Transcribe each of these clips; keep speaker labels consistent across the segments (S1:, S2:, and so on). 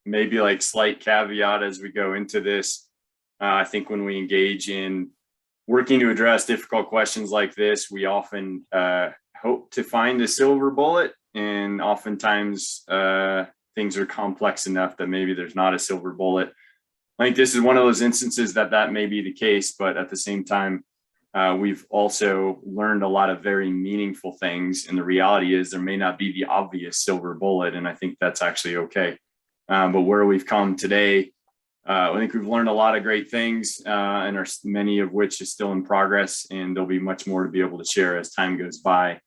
S1: maybe like slight caveat as we go into this. I think when we engage in working to address difficult questions like this, we often hope to find a silver bullet, and oftentimes things are complex enough that maybe there's not a silver bullet. I think this is one of those instances that may be the case, but at the same time, we've also learned a lot of very meaningful things. And the reality is there may not be the obvious silver bullet, and I think that's actually okay. But where we've come today, I think we've learned a lot of great things, and many of which is still in progress, and there'll be much more to be able to share as time goes by.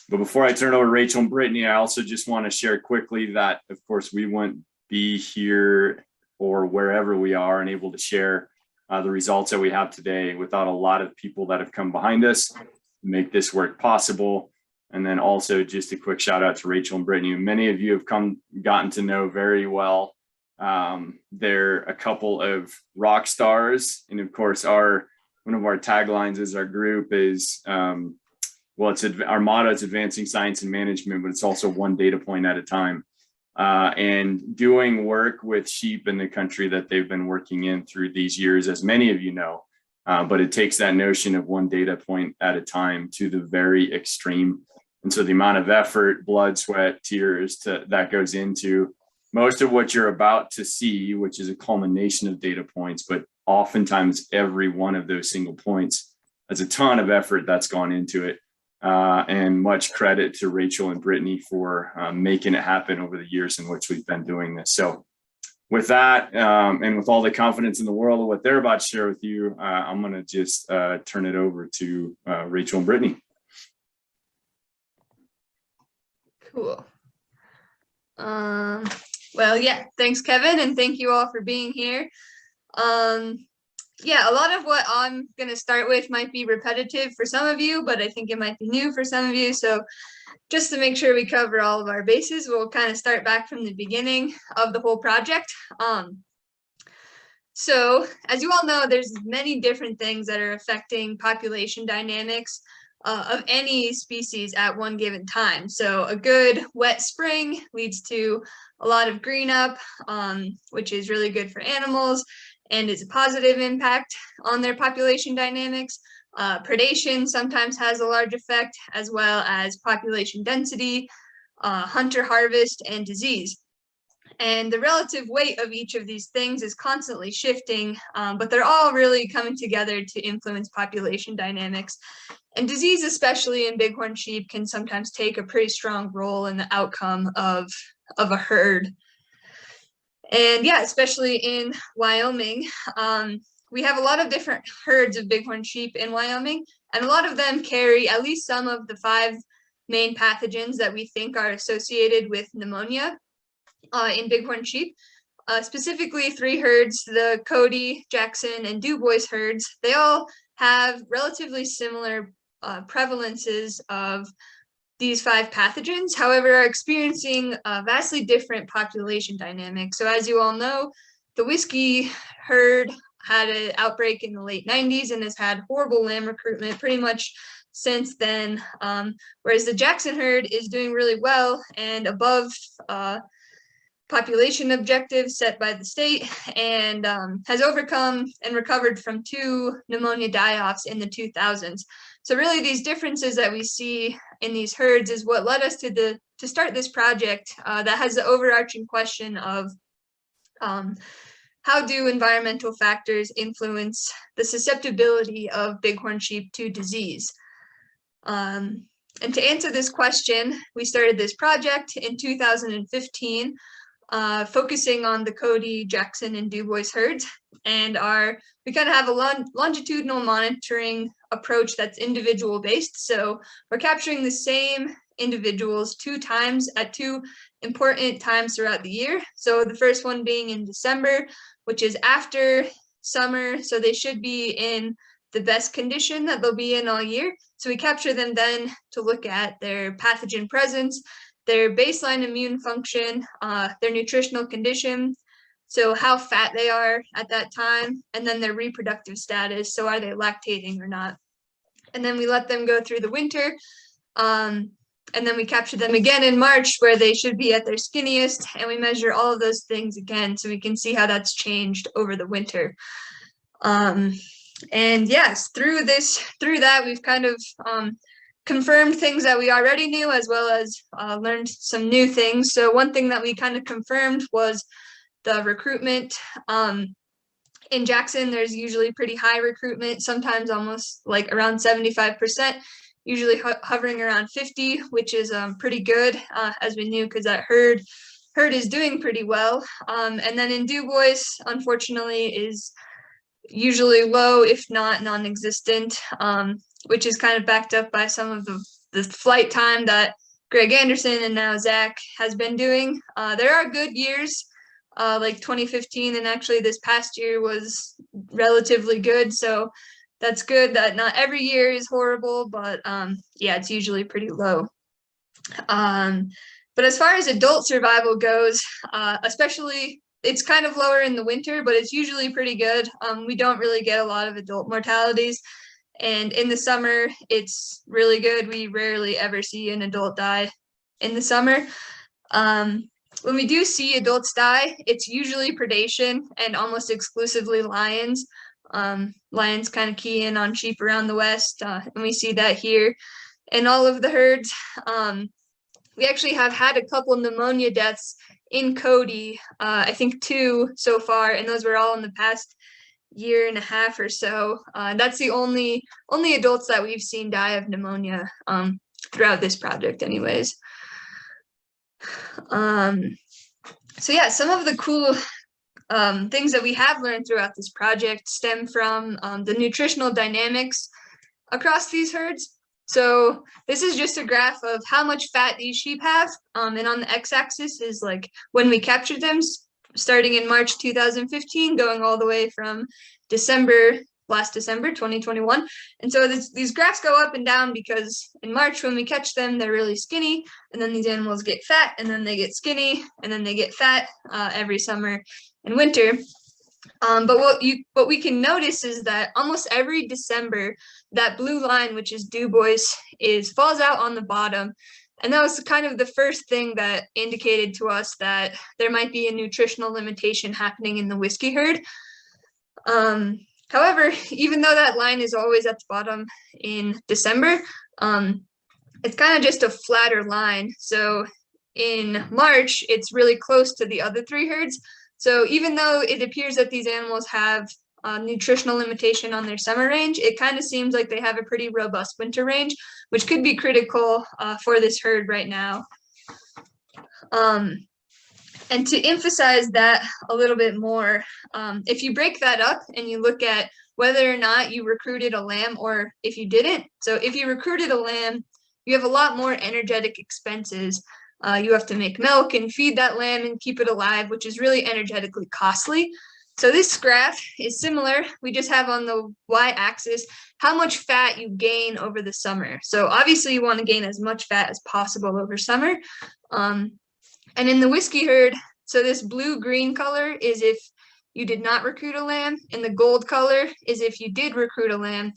S1: But before I turn it over to Rachel and Brittany, I also just want to share quickly that, of course, we wouldn't be here or wherever we are and able to share the results that we have today without a lot of people that have come behind us to make this work possible. And then also just a quick shout out to Rachel and Brittany. Many of you have gotten to know very well. They're a couple of rock stars. And of course, one of our taglines as our group is, our motto is advancing science and management, but it's also one data point at a time. And doing work with sheep in the country that they've been working in through these years, as many of you know, but it takes that notion of one data point at a time to the very extreme. And so the amount of effort, blood, sweat, tears that goes into most of what you're about to see, which is a culmination of data points, but oftentimes every one of those single points has a ton of effort that's gone into it. And much credit to Rachel and Brittany for making it happen over the years in which we've been doing this. So with that, and with all the confidence in the world of what they're about to share with you, I'm going to just turn it over to Rachel and Brittany.
S2: Cool. Well, yeah, thanks, Kevin, and thank you all for being here. Yeah, a lot of what I'm going to start with might be repetitive for some of you, but I think it might be new for some of you. So just to make sure we cover all of our bases, we'll kind of start back from the beginning of the whole project. So as you all know, there's many different things that are affecting population dynamics of any species at one given time. So a good wet spring leads to a lot of green up, which is really good for animals and is a positive impact on their population dynamics. Predation sometimes has a large effect, as well as population density, hunter harvest, and disease. And the relative weight of each of these things is constantly shifting, but they're all really coming together to influence population dynamics. And disease, especially in bighorn sheep, can sometimes take a pretty strong role in the outcome of a herd. And yeah, especially in Wyoming, we have a lot of different herds of bighorn sheep in Wyoming, and a lot of them carry at least some of the 5 main pathogens that we think are associated with pneumonia in bighorn sheep. Specifically 3 herds, the Cody, Jackson, and DuBois herds. They all have relatively similar prevalences of these 5 pathogens, however, are experiencing vastly different population dynamics. So as you all know, the Whiskey herd had an outbreak in the late 90s and has had horrible lamb recruitment pretty much since then, whereas the Jackson herd is doing really well and above population objectives set by the state, and has overcome and recovered from 2 pneumonia die-offs in the 2000s. So really these differences that we see in these herds is what led us to start this project that has the overarching question of how do environmental factors influence the susceptibility of bighorn sheep to disease? And to answer this question, we started this project in 2015, focusing on the Cody, Jackson, and DuBois herds, and we kind of have a longitudinal monitoring approach that's individual based. So we're capturing the same individuals 2 times at 2 important times throughout the year. So the first one being in December, which is after summer, so they should be in the best condition that they'll be in all year. So we capture them then to look at their pathogen presence, their baseline immune function, their nutritional condition, so how fat they are at that time, and then their reproductive status, so are they lactating or not. And then we let them go through the winter. And then we capture them again in March where they should be at their skinniest, and we measure all of those things again so we can see how that's changed over the winter. And yes, through that, we've kind of confirmed things that we already knew, as well as learned some new things. So one thing that we kind of confirmed was the recruitment. In Jackson, there's usually pretty high recruitment, sometimes almost like around 75%, usually hovering around 50, which is pretty good, as we knew, because that herd is doing pretty well. And then in Du Bois, unfortunately, is usually low, if not non-existent, which is kind of backed up by some of the flight time that Greg Anderson and now Zach has been doing. There are good years, like 2015, and actually this past year was relatively good. So that's good that not every year is horrible, but yeah, it's usually pretty low. But as far as adult survival goes, especially, it's kind of lower in the winter, but it's usually pretty good. We don't really get a lot of adult mortalities. And in the summer, it's really good. We rarely ever see an adult die in the summer. When we do see adults die, it's usually predation and almost exclusively lions. Lions kind of key in on sheep around the West, and we see that here in all of the herds. We actually have had a couple pneumonia deaths in Cody, I think 2 so far, and those were all in the past year and a half or so. That's the only adults that we've seen die of pneumonia throughout this project anyways. So yeah, some of the cool things that we have learned throughout this project stem from the nutritional dynamics across these herds. So this is just a graph of how much fat these sheep have. And on the x-axis is like when we captured them, starting in March 2015, going all the way from last December 2021. And so these graphs go up and down because in March when we catch them, they're really skinny, and then these animals get fat, and then they get skinny, and then they get fat every summer and winter. But what we can notice is that almost every December, that blue line, which is Du Bois, falls out on the bottom. And that was kind of the first thing that indicated to us that there might be a nutritional limitation happening in the whiskey herd. However, even though that line is always at the bottom in December, it's kind of just a flatter line. So in March, it's really close to the other 3 herds. So even though it appears that these animals have nutritional limitation on their summer range, it kind of seems like they have a pretty robust winter range, which could be critical for this herd right now. And to emphasize that a little bit more, if you break that up and you look at whether or not you recruited a lamb or if you didn't. So if you recruited a lamb, you have a lot more energetic expenses. You have to make milk and feed that lamb and keep it alive, which is really energetically costly. So this graph is similar. We just have on the y-axis how much fat you gain over the summer. So obviously you want to gain as much fat as possible over summer. And in the whiskey herd, so this blue-green color is if you did not recruit a lamb, and the gold color is if you did recruit a lamb.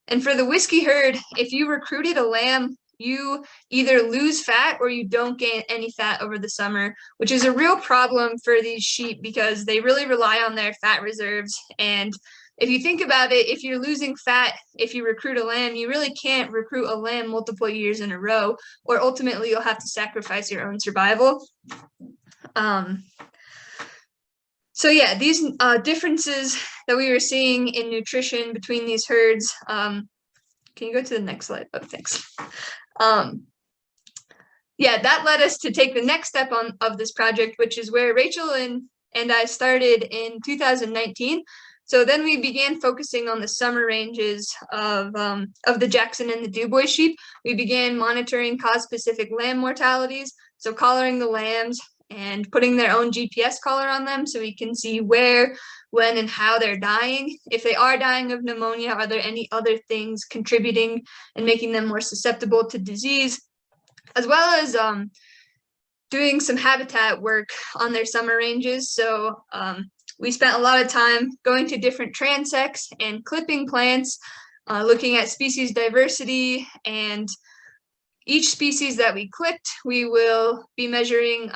S2: And for the whiskey herd, if you recruited a lamb, you either lose fat or you don't gain any fat over the summer, which is a real problem for these sheep because they really rely on their fat reserves. And if you think about it, if you're losing fat, if you recruit a lamb, you really can't recruit a lamb multiple years in a row, or ultimately you'll have to sacrifice your own survival. So yeah, these differences that we were seeing in nutrition between these herds, can you go to the next slide? Oh, thanks. Yeah, that led us to take the next step of this project, which is where Rachel and I started in 2019. So then we began focusing on the summer ranges of the Jackson and the Du Bois sheep. We began monitoring cause-specific lamb mortalities, so collaring the lambs and putting their own GPS collar on them so we can see where, when, and how they're dying. If they are dying of pneumonia, are there any other things contributing and making them more susceptible to disease, as well as doing some habitat work on their summer ranges. So we spent a lot of time going to different transects and clipping plants, looking at species diversity and each species that we clicked, we will be measuring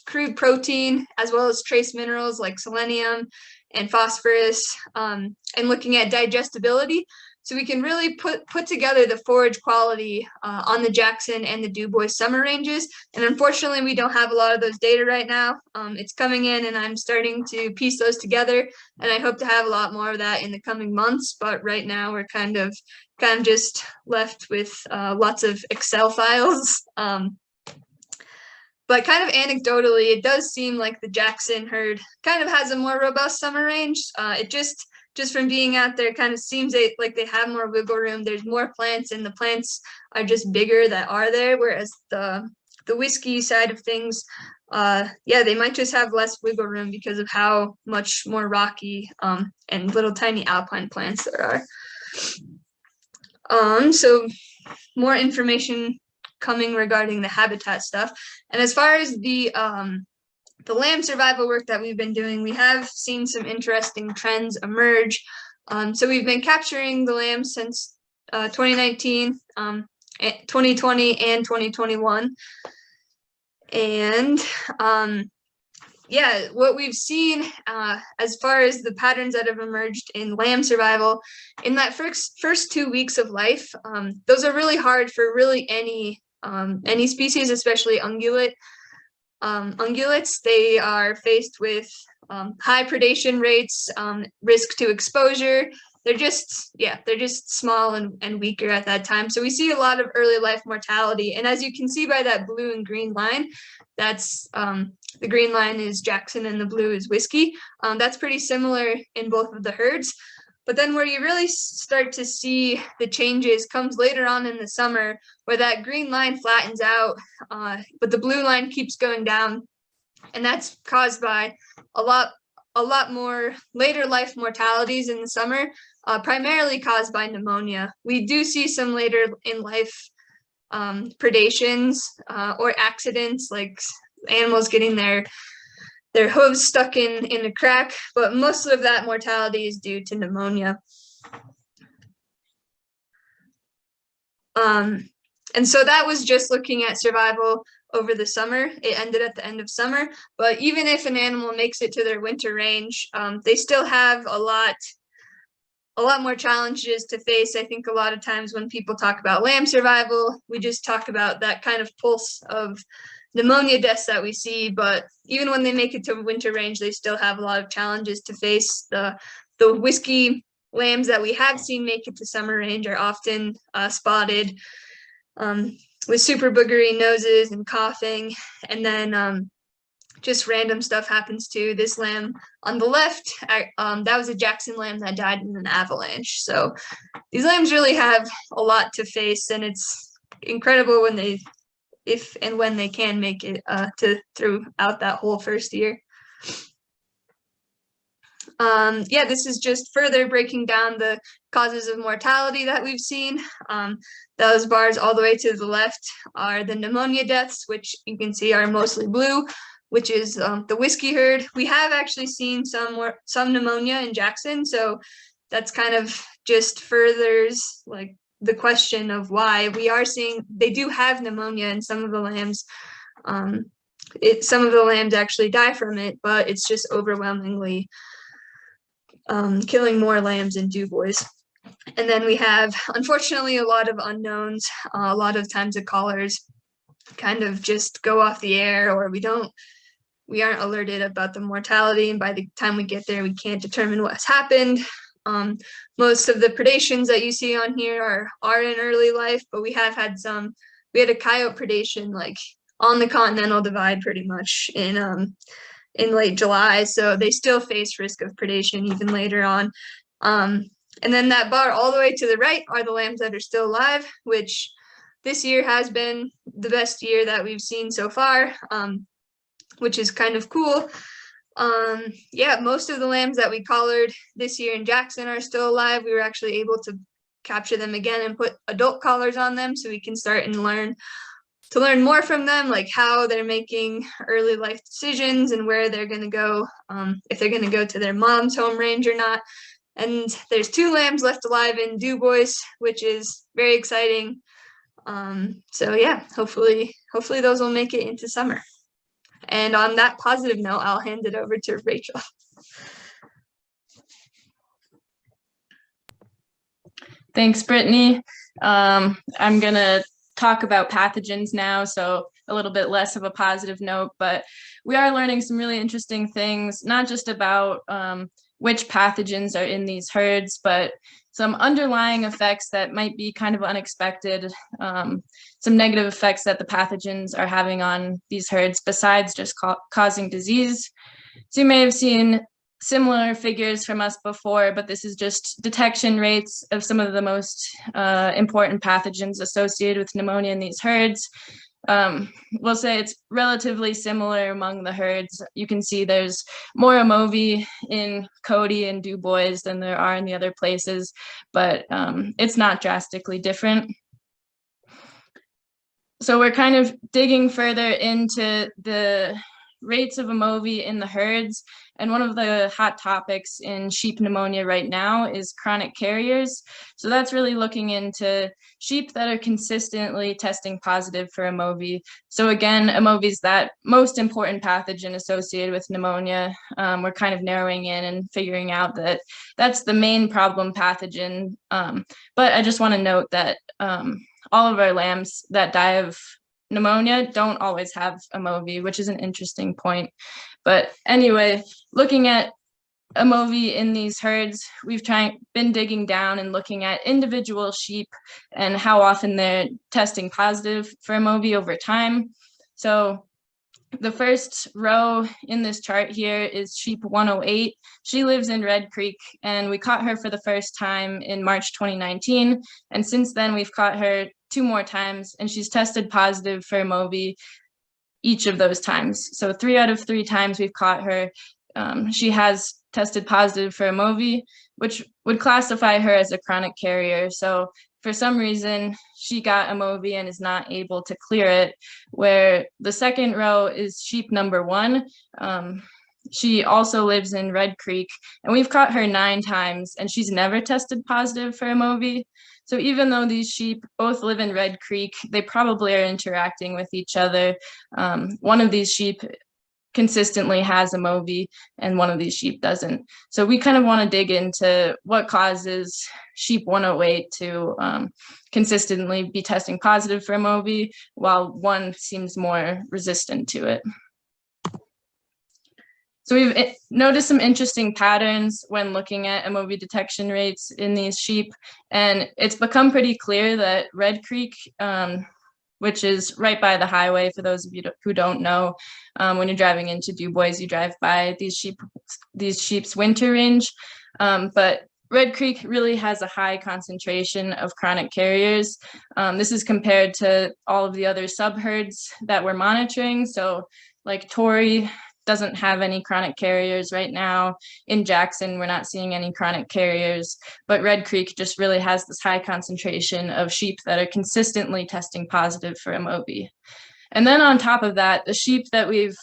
S2: crude protein as well as trace minerals like selenium and phosphorus, and looking at digestibility. So we can really put together the forage quality on the Jackson and the Du Bois summer ranges. And unfortunately, we don't have a lot of those data right now. It's coming in and I'm starting to piece those together. And I hope to have a lot more of that in the coming months. But right now we're kind of just left with lots of Excel files. But kind of anecdotally, it does seem like the Jackson herd kind of has a more robust summer range. It just from being out there kind of seems like they have more wiggle room. There's more plants and the plants are just bigger that are there. Whereas the whiskey side of things, they might just have less wiggle room because of how much more rocky and little tiny alpine plants there are. So more information coming regarding the habitat stuff. And as far as the lamb survival work that we've been doing, we have seen some interesting trends emerge. So we've been capturing the lambs since 2019, 2020, and 2021. And what we've seen as far as the patterns that have emerged in lamb survival, in that first 2 weeks of life, those are really hard for really any species, especially ungulates. They are faced with high predation rates, risk to exposure. They're just small and weaker at that time. So we see a lot of early life mortality. And as you can see by that blue and green line, that's the green line is Jackson and the blue is Whiskey. That's pretty similar in both of the herds. But then where you really start to see the changes comes later on in the summer, where that green line flattens out, but the blue line keeps going down. And that's caused by a lot more later life mortalities in the summer, primarily caused by pneumonia. We do see some later in life predations or accidents, like animals getting their hooves stuck in a crack, but most of that mortality is due to pneumonia. And so that was just looking at survival over the summer. It ended at the end of summer, but even if an animal makes it to their winter range, they still have a lot more challenges to face. I think a lot of times when people talk about lamb survival, we just talk about that kind of pulse of pneumonia deaths that we see, but even when they make it to winter range, they still have a lot of challenges to face. The whiskey lambs that we have seen make it to summer range are often spotted with super boogery noses and coughing, and then just random stuff happens too. This lamb on the left, that was a Jackson lamb that died in an avalanche. So these lambs really have a lot to face, and it's incredible when if and when they can make it throughout that whole first year. This is just further breaking down the causes of mortality that we've seen. Those bars all the way to the left are the pneumonia deaths, which you can see are mostly blue, which is the whiskey herd. We have actually seen some pneumonia in Jackson, so that's kind of just furthers like the question of why we are seeing they do have pneumonia in some of the lambs. Some of the lambs actually die from it, but it's just overwhelmingly killing more lambs in Du Bois. And then we have, unfortunately, a lot of unknowns. A lot of times the callers kind of just go off the air, or we aren't alerted about the mortality, and by the time we get there, we can't determine what's happened. Most of the predations that you see on here are in early life, but we have had we had a coyote predation like on the Continental Divide pretty much in late July, so they still face risk of predation even later on. And then that bar all the way to the right are the lambs that are still alive, which this year has been the best year that we've seen so far, which is kind of cool. Most of the lambs that we collared this year in Jackson are still alive. We were actually able to capture them again and put adult collars on them so we can start and learn more from them, like how they're making early life decisions and where they're going to go, if they're going to go to their mom's home range or not. And there's 2 lambs left alive in Du Bois, which is very exciting. So yeah, hopefully those will make it into summer. And on that positive note, I'll hand it over to Rachel.
S3: Thanks, Brittany. I'm going to talk about pathogens now, so a little bit less of a positive note, but we are learning some really interesting things, not just about which pathogens are in these herds, but some underlying effects that might be kind of unexpected, some negative effects that the pathogens are having on these herds besides just causing disease. So you may have seen similar figures from us before, but this is just detection rates of some of the most important pathogens associated with pneumonia in these herds. We'll say it's relatively similar among the herds. You can see there's more amovi in Cody and Du Bois than there are in the other places, but it's not drastically different. So we're kind of digging further into the rates of amovi in the herds. And one of the hot topics in sheep pneumonia right now is chronic carriers. So that's really looking into sheep that are consistently testing positive for amovi. So again, amovi is that most important pathogen associated with pneumonia. We're kind of narrowing in and figuring out that that's the main problem pathogen. But I just want to note that all of our lambs that die of pneumonia don't always have amovi, which is an interesting point. But anyway, looking at amovi in these herds, we've been digging down and looking at individual sheep and how often they're testing positive for amovi over time. So the first row in this chart here is sheep 108. She lives in Red Creek, and we caught her for the first time in March 2019. And since then, we've caught her 2 more times, and she's tested positive for amovi each of those times. So 3 out of 3 times we've caught her, she has tested positive for amovi, which would classify her as a chronic carrier. So for some reason, she got amovi and is not able to clear it, where the second row is sheep number 1. She also lives in Red Creek, and we've caught her 9 times, and she's never tested positive for amovi. So even though these sheep both live in Red Creek, they probably are interacting with each other. One of these sheep consistently has amovi, and one of these sheep doesn't. So we kind of want to dig into what causes sheep 108 to consistently be testing positive for amovi, while one seems more resistant to it. So we've noticed some interesting patterns when looking at amovi detection rates in these sheep, and it's become pretty clear that Red Creek, which is right by the highway, for those of you who don't know, when you're driving into Du Bois, you drive by these sheep's winter range, but Red Creek really has a high concentration of chronic carriers. This is compared to all of the other subherds that we're monitoring. So like Torrey doesn't have any chronic carriers right now. In Jackson, we're not seeing any chronic carriers, but Red Creek just really has this high concentration of sheep that are consistently testing positive for amovi. And then on top of that, the sheep that we've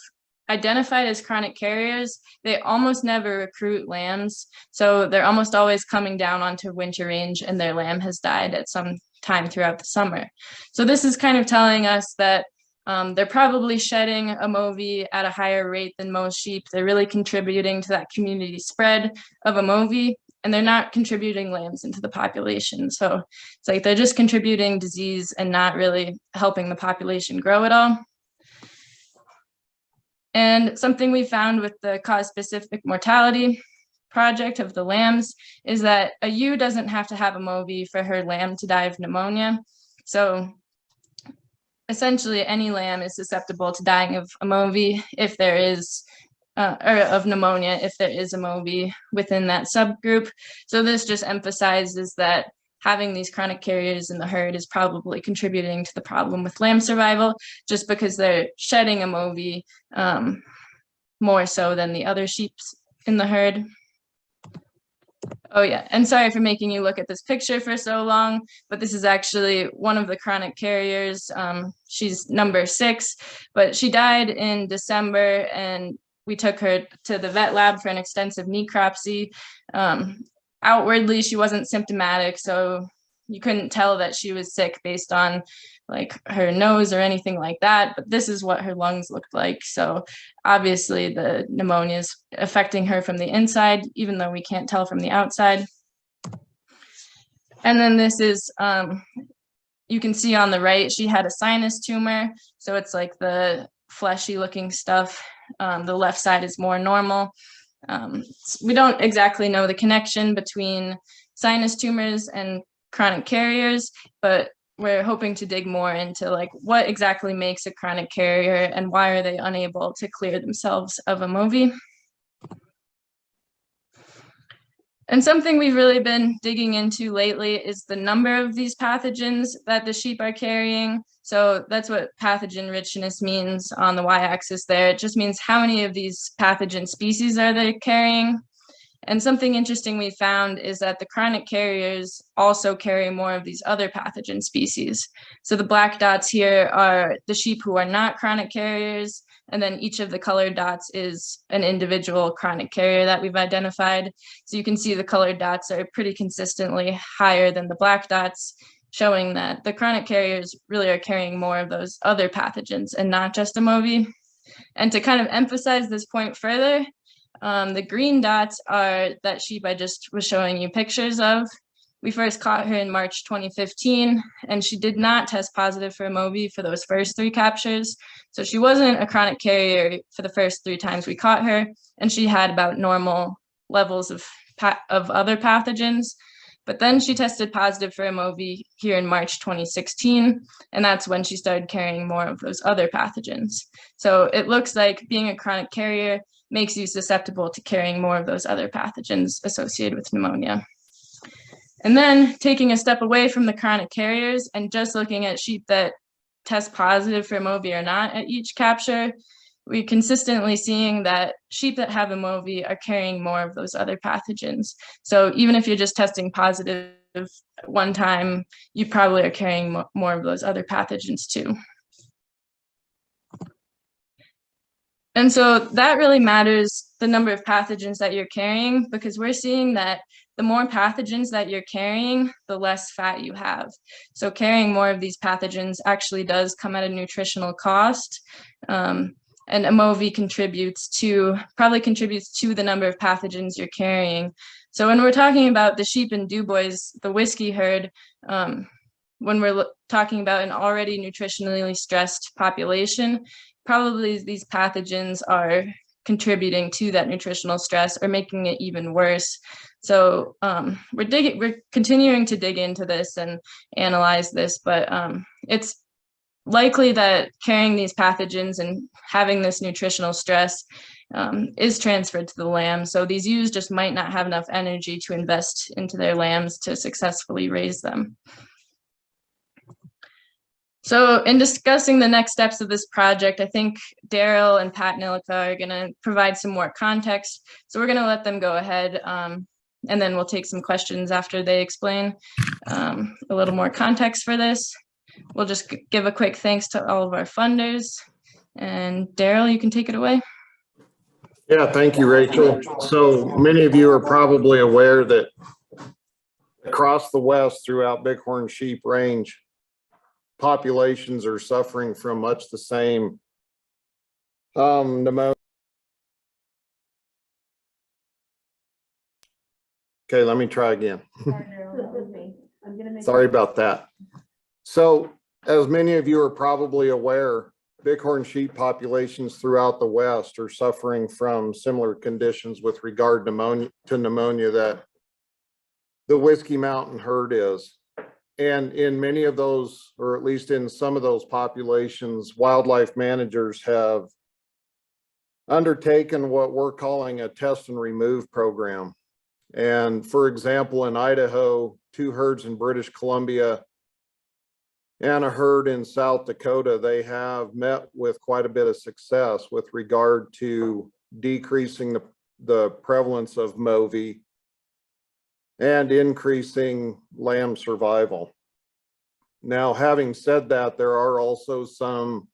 S3: identified as chronic carriers, they almost never recruit lambs. So they're almost always coming down onto winter range, and their lamb has died at some time throughout the summer. So this is kind of telling us that they're probably shedding amovi at a higher rate than most sheep. They're really contributing to that community spread of amovi, and they're not contributing lambs into the population. So it's like they're just contributing disease and not really helping the population grow at all. And something we found with the cause-specific mortality project of the lambs is that a ewe doesn't have to have amovi for her lamb to die of pneumonia. So essentially, any lamb is susceptible to dying of amovi if there is, or of pneumonia if there is amovi within that subgroup. So this just emphasizes that having these chronic carriers in the herd is probably contributing to the problem with lamb survival, just because they're shedding amovi more so than the other sheep in the herd. Oh yeah, and sorry for making you look at this picture for so long, but this is actually one of the chronic carriers. She's number 6, but she died in December, and we took her to the vet lab for an extensive necropsy. Outwardly, she wasn't symptomatic, so you couldn't tell that she was sick based on like her nose or anything like that, but this is what her lungs looked like. So obviously the pneumonia is affecting her from the inside, even though we can't tell from the outside. And then this is, you can see on the right, she had a sinus tumor. So it's like the fleshy looking stuff. The left side is more normal. We don't exactly know the connection between sinus tumors and chronic carriers, but we're hoping to dig more into like what exactly makes a chronic carrier and why are they unable to clear themselves of a MOVI. And something we've really been digging into lately is the number of these pathogens that the sheep are carrying. So that's what pathogen richness means on the y-axis there. It just means how many of these pathogen species are they carrying. And something interesting we found is that the chronic carriers also carry more of these other pathogen species. So the black dots here are the sheep who are not chronic carriers, and then each of the colored dots is an individual chronic carrier that we've identified. So you can see the colored dots are pretty consistently higher than the black dots, showing that the chronic carriers really are carrying more of those other pathogens and not just a MOVI. And to kind of emphasize this point further, the green dots are that sheep I just was showing you pictures of. We first caught her in March 2015, and she did not test positive for a MOVI for those first 3 captures. So she wasn't a chronic carrier for the first 3 times we caught her, and she had about normal levels of other pathogens. But then she tested positive for a MOVI here in March 2016, and that's when she started carrying more of those other pathogens. So it looks like being a chronic carrier makes you susceptible to carrying more of those other pathogens associated with pneumonia. And then taking a step away from the chronic carriers and just looking at sheep that test positive for MOVI or not at each capture, we're consistently seeing that sheep that have a MOVI are carrying more of those other pathogens. So even if you're just testing positive one time, you probably are carrying more of those other pathogens too. And so that really matters, the number of pathogens that you're carrying, because we're seeing that the more pathogens that you're carrying, the less fat you have. So carrying more of these pathogens actually does come at a nutritional cost. And a MOVI probably contributes to the number of pathogens you're carrying. So when we're talking about the sheep in DuBois, the whiskey herd, when we're talking about an already nutritionally stressed population, probably these pathogens are contributing to that nutritional stress or making it even worse. So we're continuing to dig into this and analyze this, but it's likely that carrying these pathogens and having this nutritional stress is transferred to the lambs. So these ewes just might not have enough energy to invest into their lambs to successfully raise them. So in discussing the next steps of this project, I think Daryl and Pat Nilika are going to provide some more context. So we're going to let them go ahead, and then we'll take some questions after they explain a little more context for this. We'll just give a quick thanks to all of our funders. And Daryl, you can take it away.
S4: Yeah, thank you, Rachel. So many of you are probably aware that across the West throughout Bighorn sheep range, populations are suffering from much the same pneumonia. Okay, let me try again. Sorry about that. So, as many of you are probably aware, Bighorn sheep populations throughout the West are suffering from similar conditions with regard to pneumonia that the Whiskey Mountain herd is. And in many of those, or at least in some of those populations, wildlife managers have undertaken what we're calling a test and remove program. And for example, in Idaho, 2 herds in British Columbia and a herd in South Dakota, they have met with quite a bit of success with regard to decreasing the prevalence of MOVI and increasing lamb survival. Now, having said that, there are also some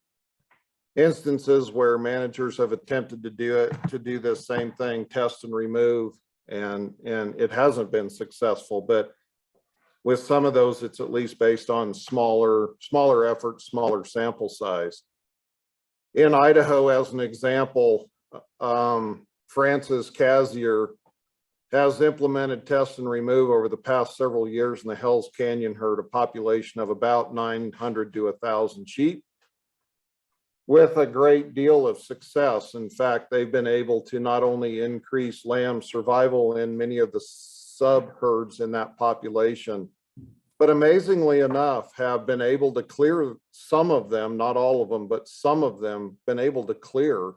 S4: instances where managers have attempted to do this same thing, test and remove, and it hasn't been successful. But with some of those, it's at least based on smaller efforts, smaller sample size. In Idaho, as an example, Francis Cazier has implemented test and remove over the past several years in the Hells Canyon herd, a population of about 900 to 1,000 sheep, with a great deal of success. In fact, they've been able to not only increase lamb survival in many of the sub-herds in that population, but amazingly enough, have been able to clear some of them, not all of them, but some of them, been able to clear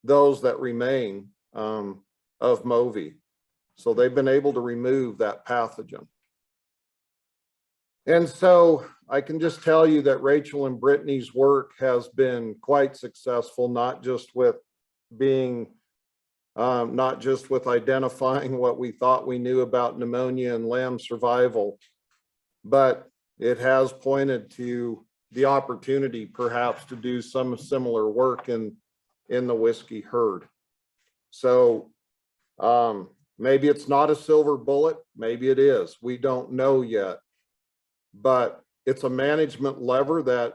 S4: those that remain of MOVI. So they've been able to remove that pathogen. And so I can just tell you that Rachel and Brittany's work has been quite successful, not just with identifying what we thought we knew about pneumonia and lamb survival, but it has pointed to the opportunity perhaps to do some similar work in the whiskey herd. So maybe it's not a silver bullet, maybe it is, we don't know yet, but it's a management lever that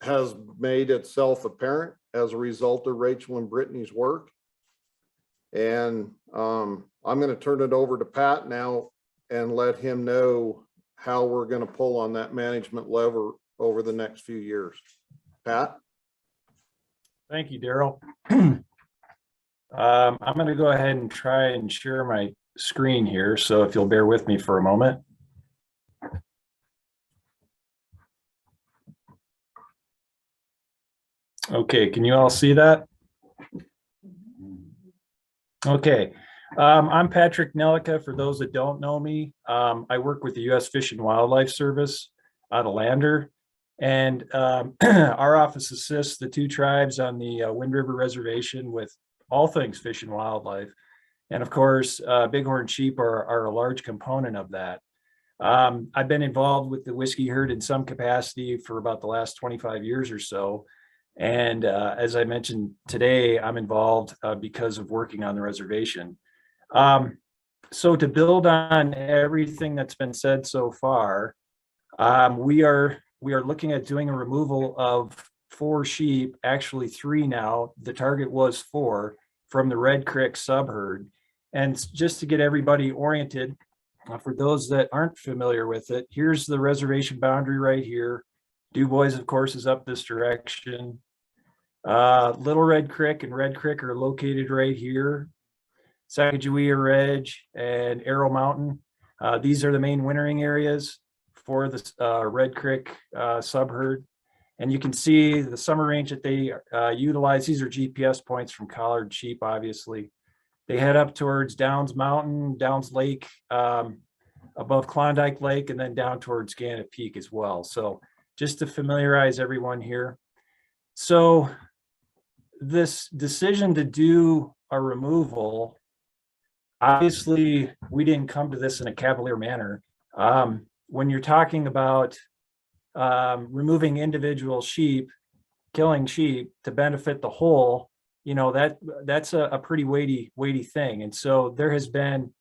S4: has made itself apparent as a result of Rachel and Brittany's work. And I'm going to turn it over to Pat now and let him know how we're going to pull on that management lever over the next few years. Pat?
S5: Thank you, Daryl. I'm going to go ahead and try and share my screen here. So if you'll bear with me for a moment. Okay, can you all see that? Okay, I'm Patrick Nelica. For those that don't know me, I work with the U.S. Fish and Wildlife Service out of Lander, and our office assists the two tribes on the Wind River Reservation with all things fish and wildlife. And of course, bighorn sheep are a large component of that. I've been involved with the whiskey herd in some capacity for about the last 25 years or so. And as I mentioned today, I'm involved because of working on the reservation. So to build on everything that's been said so far, we are looking at doing a removal of 4 sheep, actually 3 now. The target was 4 from the Red Creek subherd. And just to get everybody oriented, for those that aren't familiar with it, here's the reservation boundary right here. DuBois, of course, is up this direction. Little Red Creek and Red Creek are located right here. Sacagawea Ridge and Arrow Mountain. These are the main wintering areas for the Red Creek subherd. And you can see the summer range that they utilize. These are GPS points from collared sheep, obviously. They head up towards Downs Mountain, Downs Lake, above Klondike Lake, and then down towards Gannett Peak as well. So just to familiarize everyone here. So this decision to do a removal, obviously we didn't come to this in a cavalier manner. When you're talking about removing individual sheep, killing sheep to benefit the whole, you know, that's a pretty weighty thing. And so there has been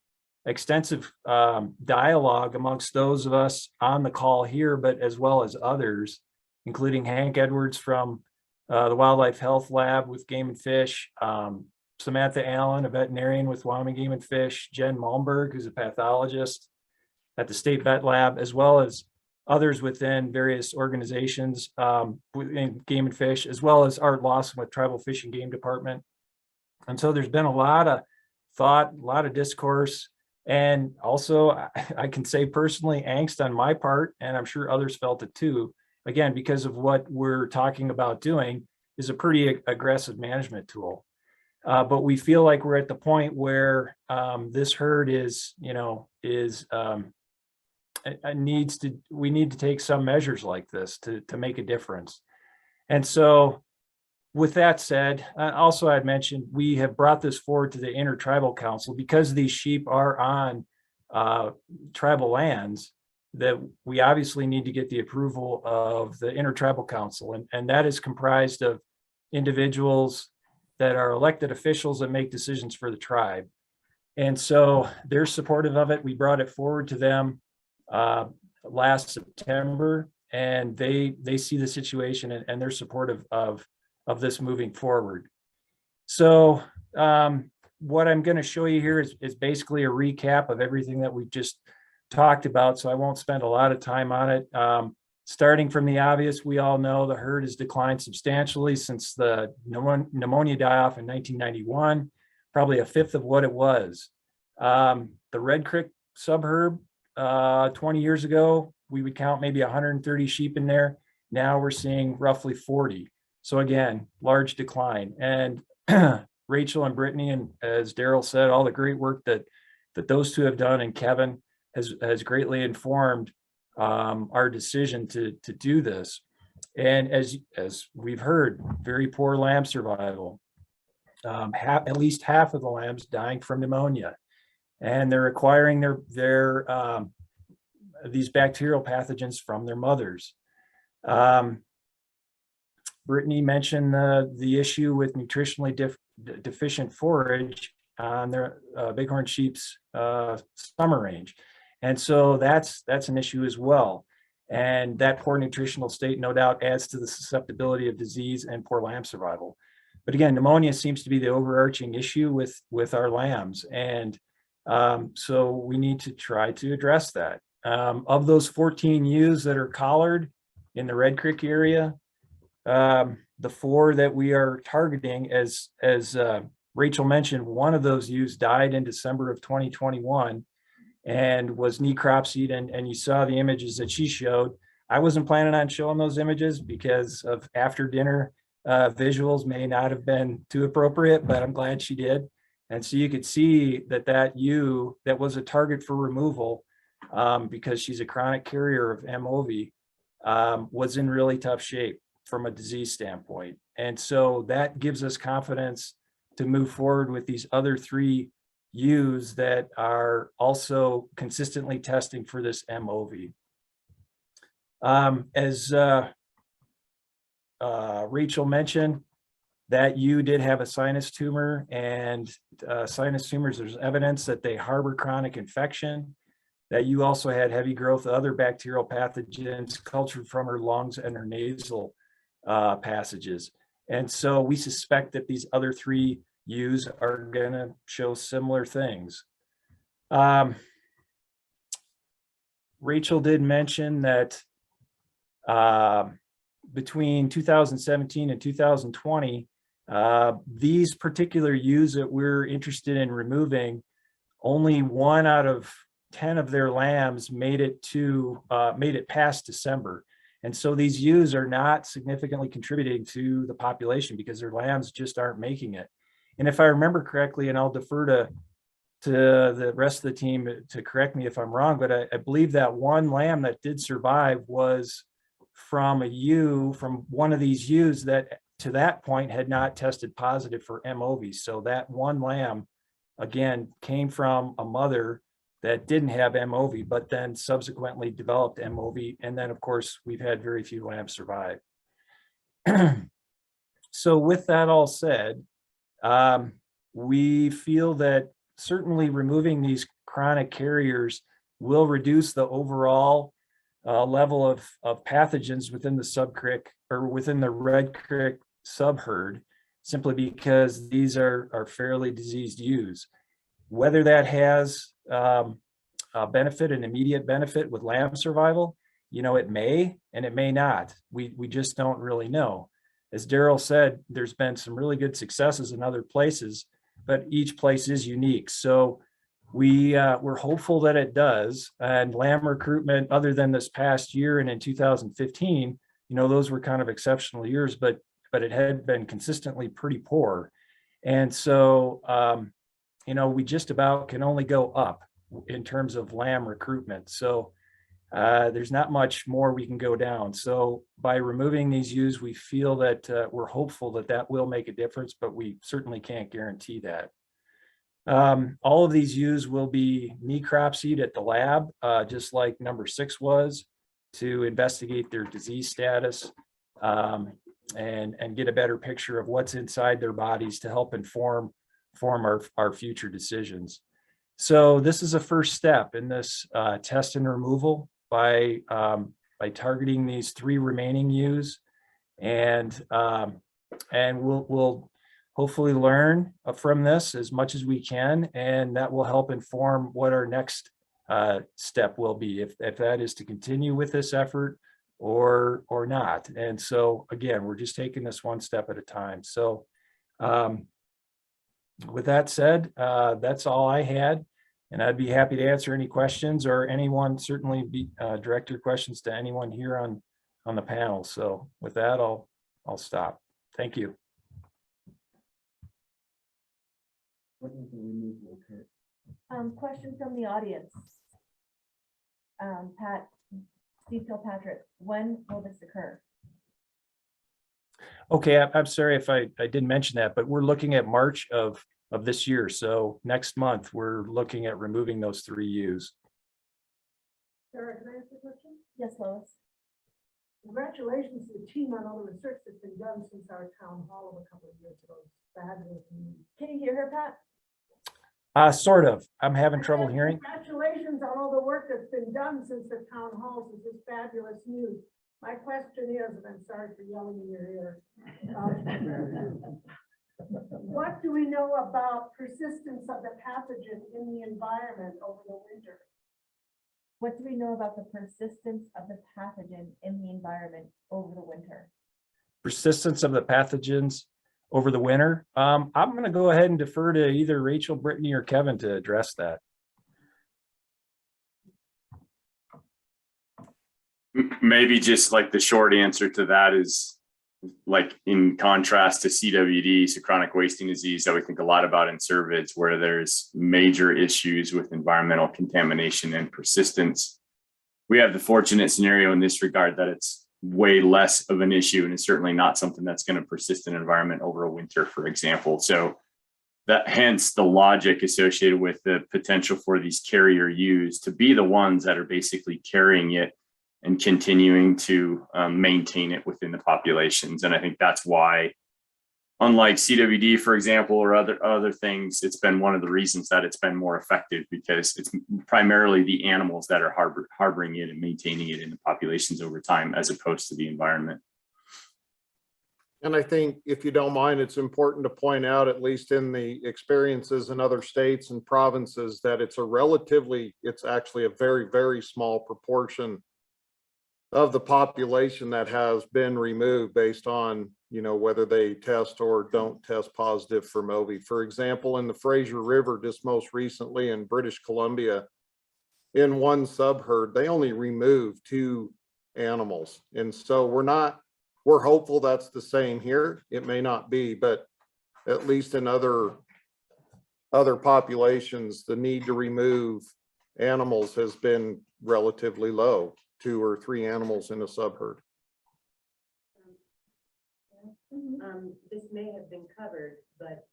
S5: extensive dialogue amongst those of us on the call here, but as well as others, including Hank Edwards from the Wildlife Health Lab with Game and Fish, Samantha Allen, a veterinarian with Wyoming Game and Fish, Jen Malmberg, who's a pathologist at the State Vet Lab, as well as others within various organizations within Game and Fish, as well as Art Lawson with Tribal Fish and Game Department. And so there's been a lot of thought, a lot of discourse, and also I can say personally angst on my part, and I'm sure others felt it too, again, because of what we're talking about doing is a pretty aggressive management tool. But we feel like we're at the point where this herd is, you know, we need to take some measures like this to make a difference. And so with that said, also I'd mentioned we have brought this forward to the Intertribal Council because these sheep are on tribal lands, that we obviously need to get the approval of the Intertribal Council. And that is comprised of individuals that are elected officials that make decisions for the tribe. And so they're supportive of it. We brought it forward to them. last September, and they see the situation and they're supportive of this moving forward. So what I'm going to show you here is basically a recap of everything that we've just talked about. So I won't spend a lot of time on it. Starting from the obvious, we all know the herd has declined substantially since the pneumonia die-off in 1991, probably a fifth of what it was. The Red Creek subherd, 20 years ago, we would count maybe 130 sheep in there. Now we're seeing roughly 40. So again, large decline. And Rachel and Brittany, and as Daryl said, all the great work that those two have done, and Kevin has greatly informed our decision to do this. And as we've heard, very poor lamb survival. At least half of the lambs dying from pneumonia, and they're acquiring their these bacterial pathogens from their mothers. Brittany mentioned the issue with nutritionally deficient forage on their bighorn sheep's summer range. And so that's an issue as well. And that poor nutritional state, no doubt, adds to the susceptibility of disease and poor lamb survival. But again, pneumonia seems to be the overarching issue with our lambs. And so we need to try to address that. Of those 14 ewes that are collared in the Red Creek area, the 4 that we are targeting, as Rachel mentioned, one of those ewes died in December of 2021 and was necropsied, and you saw the images that she showed. I wasn't planning on showing those images because of after dinner visuals may not have been too appropriate, but I'm glad she did. And so you could see that ewe that was a target for removal because she's a chronic carrier of MOV was in really tough shape from a disease standpoint. And so that gives us confidence to move forward with these other 3 ewes that are also consistently testing for this MOV. As Rachel mentioned, that ewe did have a sinus tumor, and sinus tumors, there's evidence that they harbor chronic infection. That ewe also had heavy growth of other bacterial pathogens cultured from her lungs and her nasal passages. And so we suspect that these other 3 ewes are going to show similar things. Rachel did mention that between 2017 and 2020, these particular ewes that we're interested in removing, only 1 out of 10 of their lambs made it past December. And so these ewes are not significantly contributing to the population because their lambs just aren't making it. And if I remember correctly, and I'll defer to the rest of the team to correct me if I'm wrong, but I believe that 1 lamb that did survive was from from one of these ewes that to that point had not tested positive for MOV. So that 1 lamb, again, came from a mother that didn't have MOV, but then subsequently developed MOV. And then, of course, we've had very few lambs survive. So with that all said, we feel that certainly removing these chronic carriers will reduce the overall level of pathogens within the subcreek or within the Red Creek subherd, simply because these are fairly diseased ewes. Whether that has a benefit, an immediate benefit with lamb survival, it may and it may not. We just don't really know. As Daryl said, there's been some really good successes in other places, but each place is unique. So we're hopeful that it does. And lamb recruitment, other than this past year and in 2015, those were kind of exceptional years, but it had been consistently pretty poor. And so, we just about can only go up in terms of lamb recruitment. So there's not much more we can go down. So by removing these ewes, we feel that we're hopeful that will make a difference, but we certainly can't guarantee that. All of these ewes will be necropsied at the lab, just like number 6 was, to investigate their disease status and get a better picture of what's inside their bodies to help inform our future decisions. So this is a first step in this test and removal by targeting these 3 remaining ewes, and we'll hopefully learn from this as much as we can, and that will help inform what our next step will be, if that is to continue with this effort or not. And so again, we're just taking this one step at a time. So with that said, that's all I had, and I'd be happy to answer any questions, or anyone certainly direct your questions to anyone here on the panel. So with that, I'll stop. Thank you.
S6: Question from the audience. Steve Kilpatrick, when will this occur?
S5: Okay, I'm sorry if I didn't mention that, but we're looking at March of this year. So next month, we're looking at removing those 3 ewes.
S7: Sarah, can I ask a question?
S6: Yes, Lois.
S7: Congratulations to the team on all the research that's been done since our town hall of a couple of years ago. Fabulous news.
S6: Can you hear her, Pat?
S5: Sort of. I'm having trouble hearing.
S7: Congratulations on all the work that's been done since the town hall, since this fabulous news. My question is, and I'm sorry for yelling in your ear. What do we know about persistence of the pathogen in the environment over the winter?
S6: What do we know about the persistence of the pathogen in the environment over the winter?
S5: Persistence of the pathogens over the winter. I'm going to go ahead and defer to either Rachel, Brittany, or Kevin to address that.
S1: Maybe just like the short answer to that is, like, in contrast to CWD, so chronic wasting disease, that we think a lot about in cervids, where there's major issues with environmental contamination and persistence. We have the fortunate scenario in this regard that it's way less of an issue, and it's certainly not something that's going to persist in an environment over a winter, for example. So that, hence the logic associated with the potential for these carrier ewes to be the ones that are basically carrying it and continuing to maintain it within the populations. And I think that's why, unlike CWD, for example, or other things, it's been one of the reasons that it's been more effective, because it's primarily the animals that are harboring it and maintaining it in the populations over time, as opposed to the environment.
S4: And I think, if you don't mind, it's important to point out, at least in the experiences in other states and provinces, that it's actually a very, very small proportion of the population that has been removed based on, whether they test or don't test positive for MOVI. For example, in the Fraser River, just most recently in British Columbia, in one subherd, they only removed 2 animals. And so we're hopeful that's the same here. It may not be, but at least in other populations, the need to remove animals has been relatively low. 2 or 3 animals in a subherd.
S8: This may have been covered, but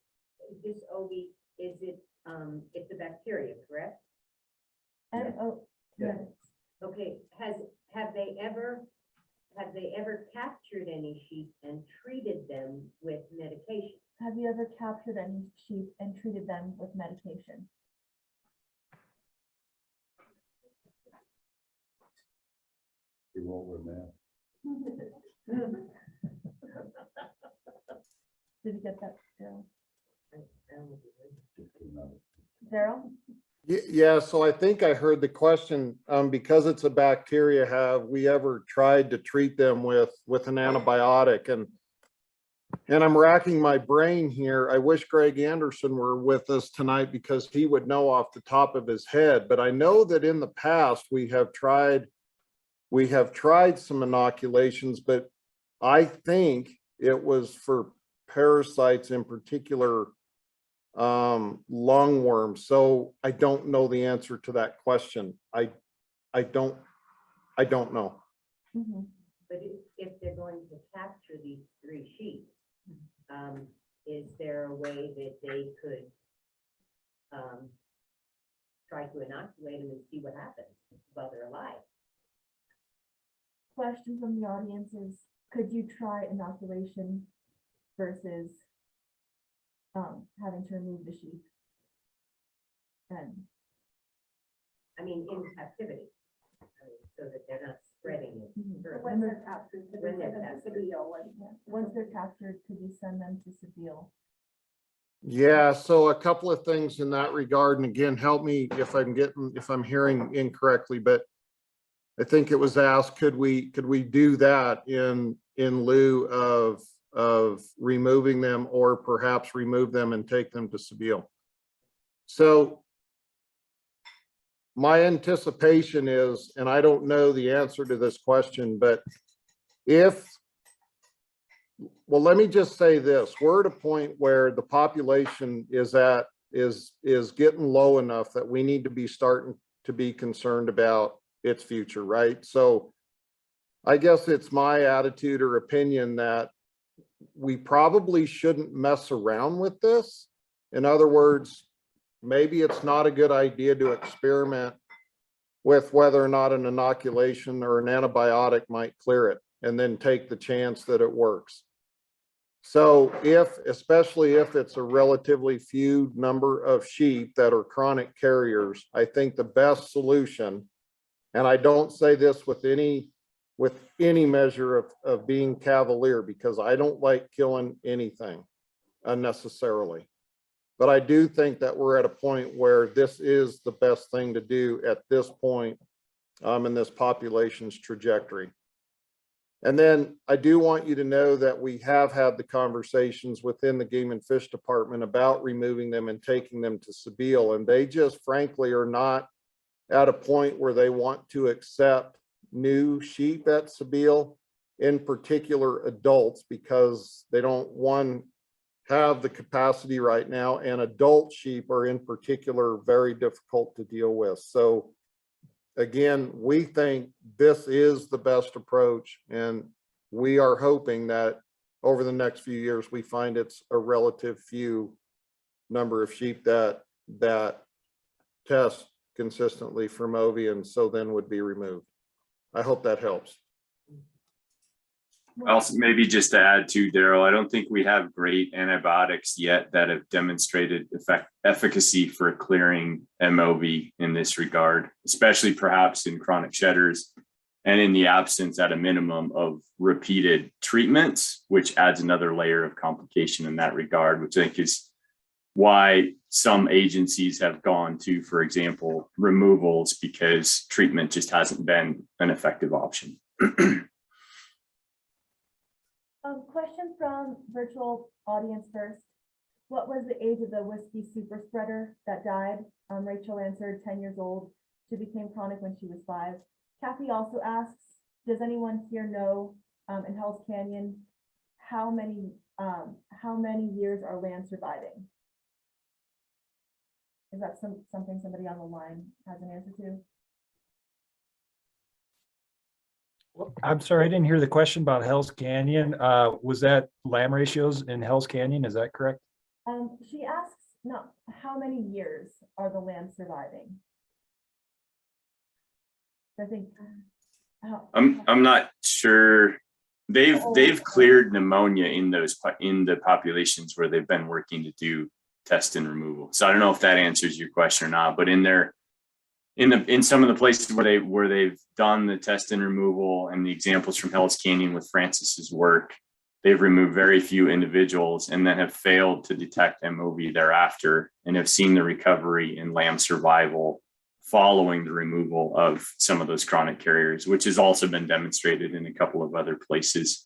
S8: this OB, it's a bacteria, correct?
S6: Yes.
S8: Okay, have they ever captured any sheep and treated them with medication?
S6: Have you ever captured any sheep and treated them with medication? Did you get that, Daryl? Daryl?
S4: Yeah, so I think I heard the question, because it's a bacteria, have we ever tried to treat them with an antibiotic? And I'm racking my brain here. I wish Greg Anderson were with us tonight, because he would know off the top of his head. But I know that in the past we have tried some inoculations, but I think it was for parasites, in particular lungworms. So I don't know the answer to that question. I don't know.
S6: Mm-hmm.
S8: But if they're going to capture these 3 sheep, is there a way that they could try to inoculate them and see what happens while they're alive?
S6: Question from the audience is, could you try inoculation versus having to remove the sheep and
S8: mean, in captivity. I mean, so that they're not spreading it. further.
S7: When they're captured, could
S8: When
S7: we
S8: they're
S7: send them to
S8: captured.
S7: Seville?
S6: Once they're captured, could you send them to Seville?
S4: Yeah, so a couple of things in that regard, and again, help me if I'm hearing incorrectly, but I think it was asked, could we do that in lieu of removing them, or perhaps remove them and take them to Seville? So my anticipation is, and I don't know the answer to this question, but well, let me just say this, we're at a point where the population is getting low enough that we need to be starting to be concerned about its future, right? So I guess it's my attitude or opinion that we probably shouldn't mess around with this. In other words, maybe it's not a good idea to experiment with whether or not an inoculation or an antibiotic might clear it, and then take the chance that it works. So especially if it's a relatively few number of sheep that are chronic carriers, I think the best solution, and I don't say this with any measure of being cavalier, because I don't like killing anything unnecessarily. But I do think that we're at a point where this is the best thing to do at this point in this population's trajectory. And then I do want you to know that we have had the conversations within the Game and Fish Department about removing them and taking them to Seville, and they just frankly are not at a point where they want to accept new sheep at Seville, in particular adults, because they don't, one, have the capacity right now, and adult sheep are in particular very difficult to deal with. So again, we think this is the best approach, and we are hoping that over the next few years, we find it's a relative few number of sheep that test consistently for MOVI, and so then would be removed. I hope that helps.
S1: Also, maybe just to add to Daryl, I don't think we have great antibiotics yet that have demonstrated efficacy for clearing MOV in this regard, especially perhaps in chronic shedders, and in the absence at a minimum of repeated treatments, which adds another layer of complication in that regard, which I think is why some agencies have gone to, for example, removals, because treatment just hasn't been an effective option.
S6: Question from virtual audience first. What was the age of the whiskey super spreader that died? Rachel answered 10 years old. She became chronic when she was 5. Kathy also asks, does anyone here know in Hell's Canyon how many years are land surviving? Is that something somebody on the line has an answer to?
S5: I'm sorry, I didn't hear the question about Hell's Canyon. Was that lamb ratios in Hell's Canyon? Is that correct?
S6: She asks, not how many years are the lambs surviving? I think.
S1: I'm not sure. They've cleared pneumonia in the populations where they've been working to do test and removal. So I don't know if that answers your question or not, but in some of the places where they've done the test and removal, and the examples from Hell's Canyon with Francis's work, they've removed very few individuals and then have failed to detect MOV thereafter, and have seen the recovery in lamb survival following the removal of some of those chronic carriers, which has also been demonstrated in a couple of other places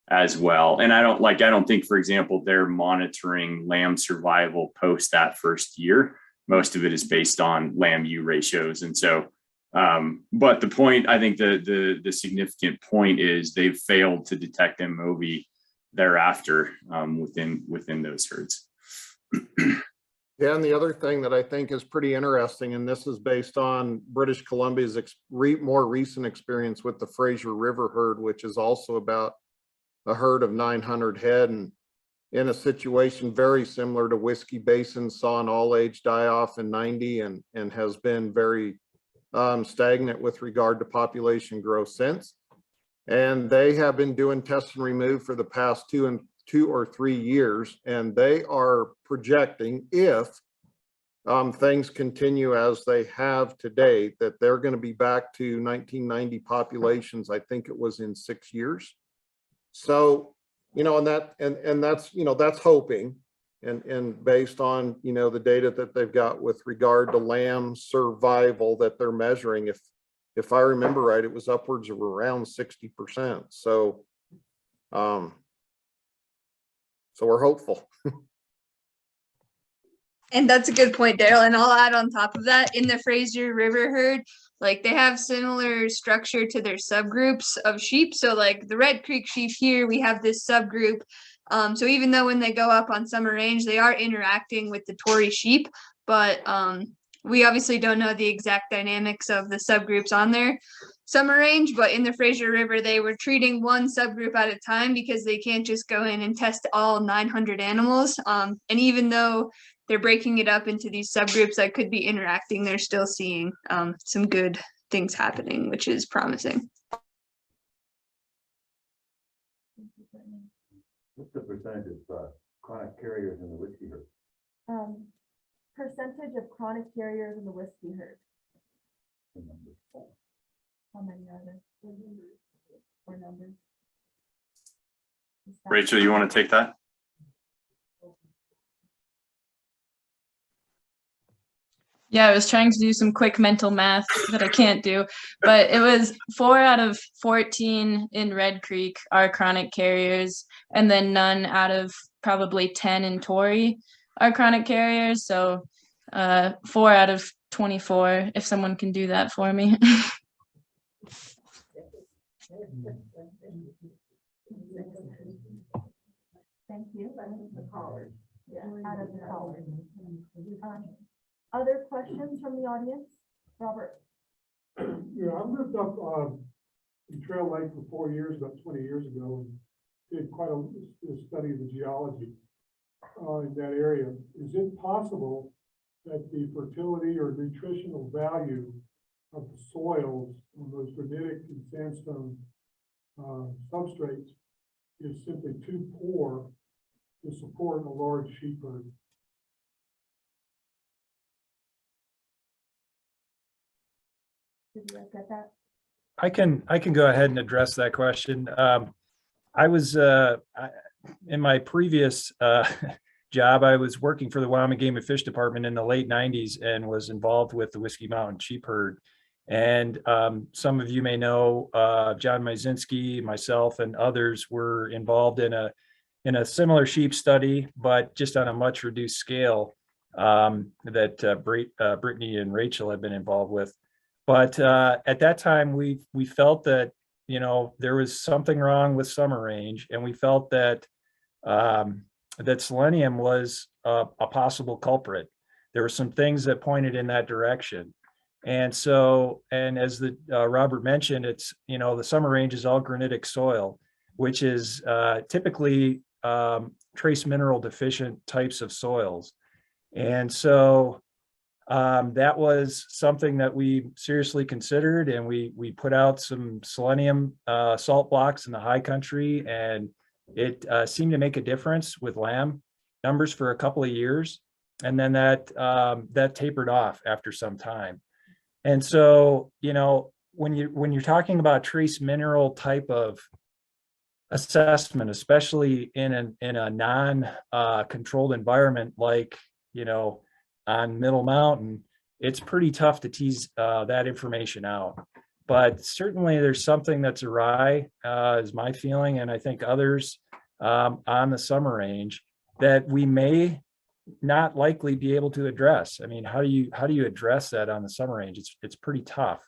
S1: as well. And I don't think, for example, they're monitoring lamb survival post that first year. Most of it is based on lamb U ratios. And so, but the point, I think the significant point is they've failed to detect MOV thereafter within those herds.
S4: Yeah, and the other thing that I think is pretty interesting, and this is based on British Columbia's more recent experience with the Fraser River herd, which is also about a herd of 900 head, and in a situation very similar to Whiskey Basin, saw an all-age die-off in 90 and has been very stagnant with regard to population growth since. And they have been doing test and remove for the past 2 or 3 years, and they are projecting, if things continue as they have to date, that they're going to be back to 1990 populations. I think it was in 6 years. So, you know, and that's, you know, that's hoping, and based on, you know, the data that they've got with regard to lamb survival that they're measuring, if I remember right, it was upwards of around 60%. So, so we're hopeful.
S2: And that's a good point, Daryl. And I'll add on top of that, in the Fraser River herd, like they have similar structure to their subgroups of sheep. So like the Red Creek sheep here, we have this subgroup. So even though when they go up on summer range, they are interacting with the Tory sheep, but we obviously don't know the exact dynamics of the subgroups on their summer range. But in the Fraser River, they were treating one subgroup at a time because they can't just go in and test all 900 animals. And even though they're breaking it up into these subgroups that could be interacting, they're still seeing some good things happening, which is promising.
S9: What's the percentage of chronic carriers in the whiskey herd?
S6: Percentage of chronic carriers in the whiskey herd. How many are there? Or numbers?
S1: Rachel, you want to take that?
S3: Yeah, I was trying to do some quick mental math that I can't do, but it was 4 out of 14 in Red Creek are chronic carriers, and then none out of probably 10 in Tory are chronic carriers. So 4 out of 24, if someone can do that for me.
S6: Thank you. Yeah, out of the college. Other questions from the audience? Robert?
S10: Yeah, I lived up in Trail Lake for 4 years, about 20 years ago, and did quite a study of the geology in that area. Is it possible that the fertility or nutritional value of the soils on those granitic and sandstone substrates is simply too poor to support a large sheep herd?
S6: Did you guys get that?
S5: I can go ahead and address that question. I was in my previous job, I was working for the Wyoming Game and Fish Department in the late 90s and was involved with the Whiskey Mountain sheep herd. And some of you may know John Myzinski, myself, and others were involved in a similar sheep study, but just on a much reduced scale that Brittany and Rachel have been involved with. But at that time, we felt that, you know, there was something wrong with summer range, and we felt that that selenium was a possible culprit. There were some things that pointed in that direction. And so, and as the Robert mentioned, it's, you know, the summer range is all granitic soil, which is typically trace mineral deficient types of soils. And so that was something that we seriously considered, and we put out some selenium salt blocks in the high country, and it seemed to make a difference with lamb numbers for a couple of years, and then that tapered off after some time. And so, you know, when you're talking about trace mineral type of assessment, especially in a non-controlled environment like, you know, on Middle Mountain, it's pretty tough to tease that information out. But certainly there's something that's awry, is my feeling, and I think others on the summer range that we may not likely be able to address. I mean, how do you address that on the summer range? It's pretty tough.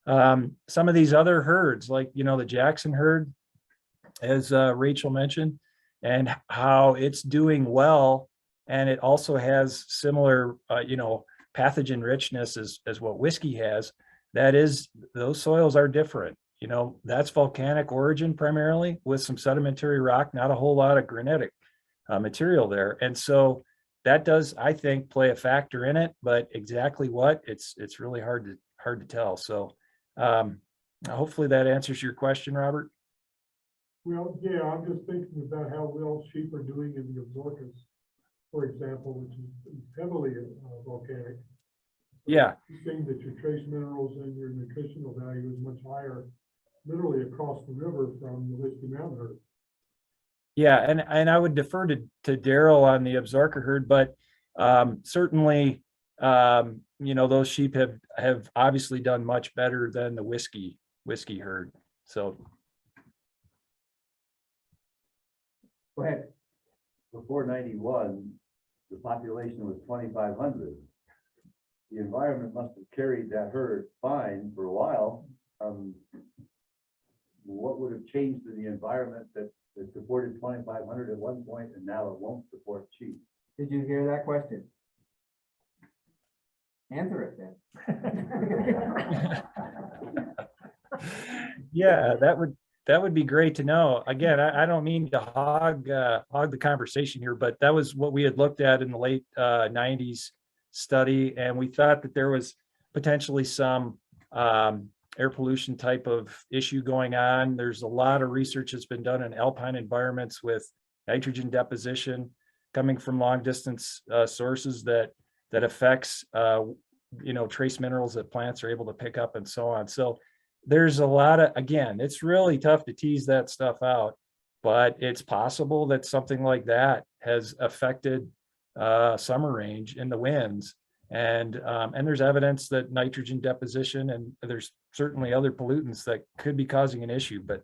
S5: Some of these other herds, like, you know, the Jackson herd, as Rachel mentioned, and how it's doing well. And it also has similar, you know, pathogen richness as what whiskey has. That is, those soils are different. You know, that's volcanic origin primarily with some sedimentary rock, not a whole lot of granitic material there. And so that does, I think, play a factor in it, but exactly what, it's really hard to tell. So hopefully that answers your question, Robert.
S10: Well, yeah, I'm just thinking about how well sheep are doing in the Ozorcas for example, which is heavily volcanic.
S5: Yeah.
S10: You're saying that your trace minerals and your nutritional value is much higher, literally across the river from the Whiskey Mountain herd.
S5: Yeah, and I would defer to Daryl on the Absaroka herd, but certainly, those sheep have obviously done much better than the whiskey herd. So
S9: Go ahead. Before 91, the population was 2,500. The environment must have carried that herd fine for a while. What would have changed in the environment that supported 2,500 at one point and now it won't support sheep?
S11: Did you hear that question? Answer it then.
S5: yeah, that would be great to know. Again, I don't mean to hog the conversation here, but that was what we had looked at in the late 90s study, and we thought that there was potentially some air pollution type of issue going on. There's a lot of research that's been done in alpine environments with nitrogen deposition coming from long distance sources that affects trace minerals that plants are able to pick up and so on. So there's a lot of, again, it's really tough to tease that stuff out, but it's possible that something like that has affected summer range in the winds. And there's evidence that nitrogen deposition, and there's certainly other pollutants that could be causing an issue. But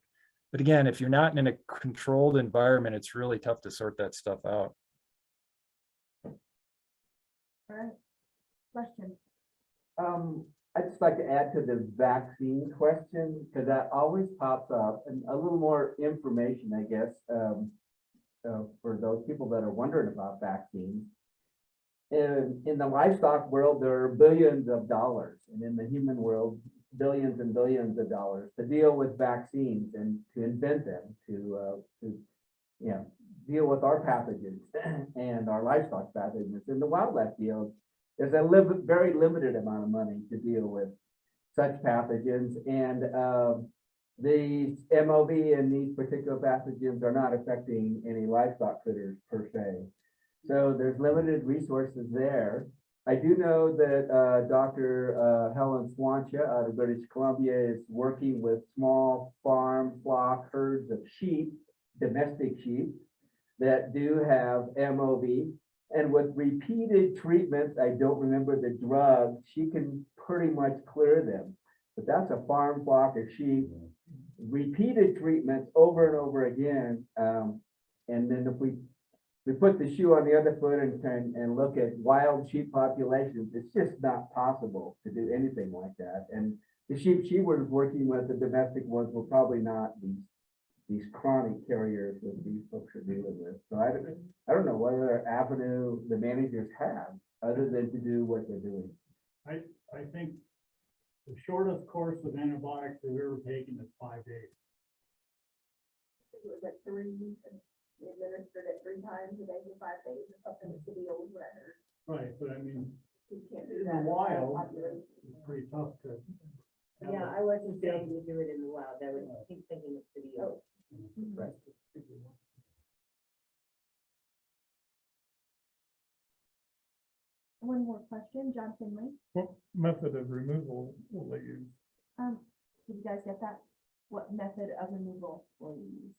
S5: again, if you're not in a controlled environment, it's really tough to sort that stuff out.
S6: All right. Question.
S11: I'd just like to add to the vaccine question, because that always pops up, and a little more information, I guess, for those people that are wondering about vaccines. In the livestock world, there are billions of dollars, and in the human world, billions and billions of dollars to deal with vaccines and to invent them, to deal with our pathogens and our livestock pathogens. In the wildlife field, there's a very limited amount of money to deal with such pathogens, and these MOV and these particular pathogens are not affecting any livestock critters per se. So there's limited resources there. I do know that Dr. Helen Swancha out of British Columbia is working with small farm flock herds of sheep, domestic sheep, that do have MOV. And with repeated treatments, I don't remember the drug, she can pretty much clear them. But that's a farm flock of sheep, repeated treatments over and over again. And then if we put the shoe on the other foot and look at wild sheep populations, it's just not possible to do anything like that. And the sheep she was working with, the domestic ones, were probably not these chronic carriers that these folks are dealing with. So I don't know what other avenue the managers have other than to do what they're doing.
S10: I think the shortest course of antibiotics they've ever taken is 5 days.
S7: It was like 3 weeks, and we administered it 3 times a day for 5 days or something to the old record.
S10: Right, but I mean,
S7: You can't
S10: in
S7: do
S10: the
S7: that.
S10: wild, it's pretty tough to.
S8: Yeah, I wasn't saying to do it in the wild, I was thinking of video.
S11: Right.
S6: One more question, John Finley.
S10: What method of removal will they use?
S6: Did you guys get that? What method of removal will you use?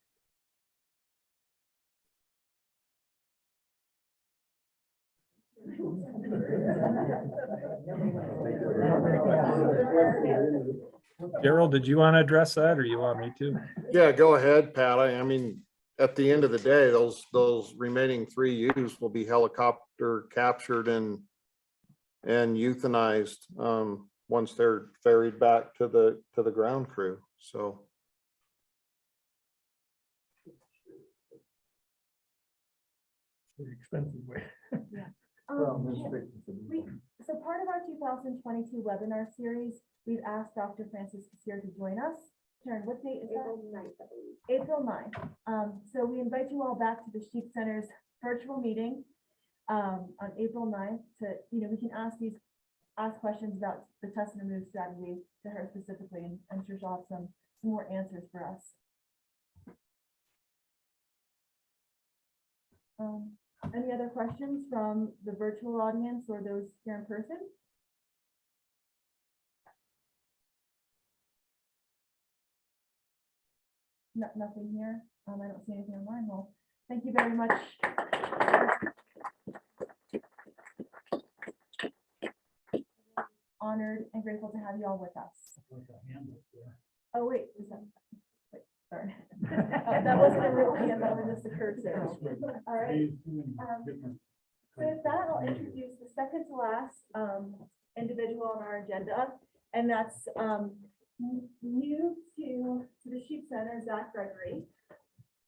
S5: Daryl, did you want to address that, or you want me to?
S4: Yeah, go ahead, Pat. I mean, at the end of the day, those remaining 3 ewes will be helicopter captured and euthanized once they're ferried back to the ground crew. So.
S10: The expensive way.
S6: So part of our 2022 webinar series, we've asked Dr. Francis Kassir to join us. Karen, what date is that?
S7: April 9th, I believe.
S6: April 9th. So we invite you all back to the Sheep Center's virtual meeting on April 9th to, we can ask questions about the test and remove strategy to her specifically, and I'm sure she'll have some more answers for us. Any other questions from the virtual audience or those here in person? No, nothing here. I don't see anything online. Well, thank you very much. Honored and grateful to have you all with us. Oh, wait, is that, wait, sorry. That wasn't a real hand, that was just a cursor. All right. So with that, I'll introduce the second to last individual on our agenda, and that's new to the Sheep Center, Zach Gregory.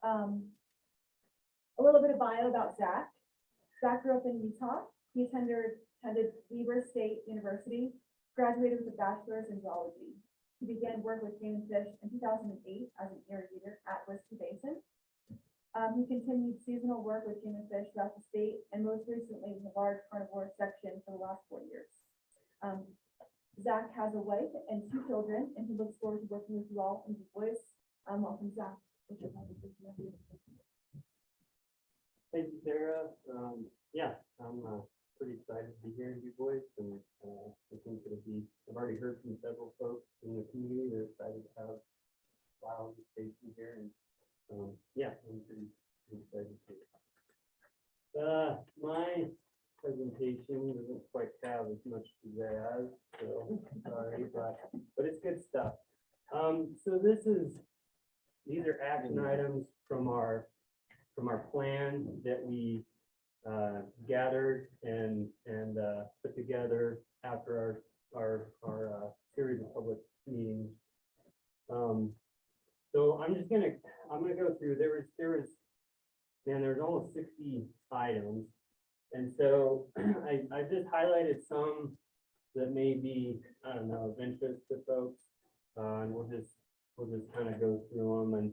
S6: A little bit of bio about Zach. Zach grew up in Utah. He attended Weber State University, graduated with a bachelor's in zoology. He began work with Game Fish in 2008 as an irrigator at Whiskey Basin. He continued seasonal work with Game Fish throughout the state, and most recently in the large carnivore section for the last 4 years. Zach has a wife and 2 children, and he looks forward to working with you all in his voice. Welcome, Zach.
S12: Thank you, Sarah. Yeah, I'm pretty excited to be here in Du Bois, and I think I've already heard from several folks in the community. They're excited to have biology station here, and yeah, I'm pretty excited too. My presentation doesn't quite have as much pizzazz, so sorry, but it's good stuff. So these are action items from our plan that we gathered and put together after our series of public meetings. So I'm gonna go through. There was almost 60 items, and so I just highlighted some that may be, I don't know, of interest to folks, and we'll just kind of go through them. And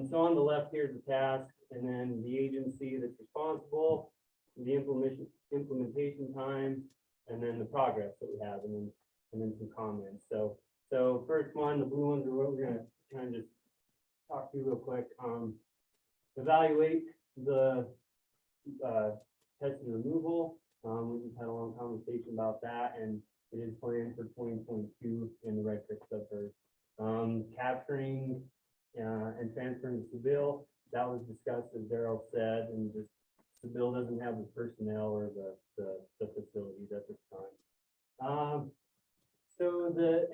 S12: so on the left here is the task, and then the agency that's responsible, the implementation time, and then the progress that we have, and then some comments. So first one, the blue ones are what we're gonna kind of just talk to real quick. Evaluate the test and removal. We just had a long conversation about that, and it is planned for 2022 in the Red Creek suburb. Capturing and transferring to Seville, that was discussed, as Daryl said, and just Seville doesn't have the personnel or the facilities at this time. So the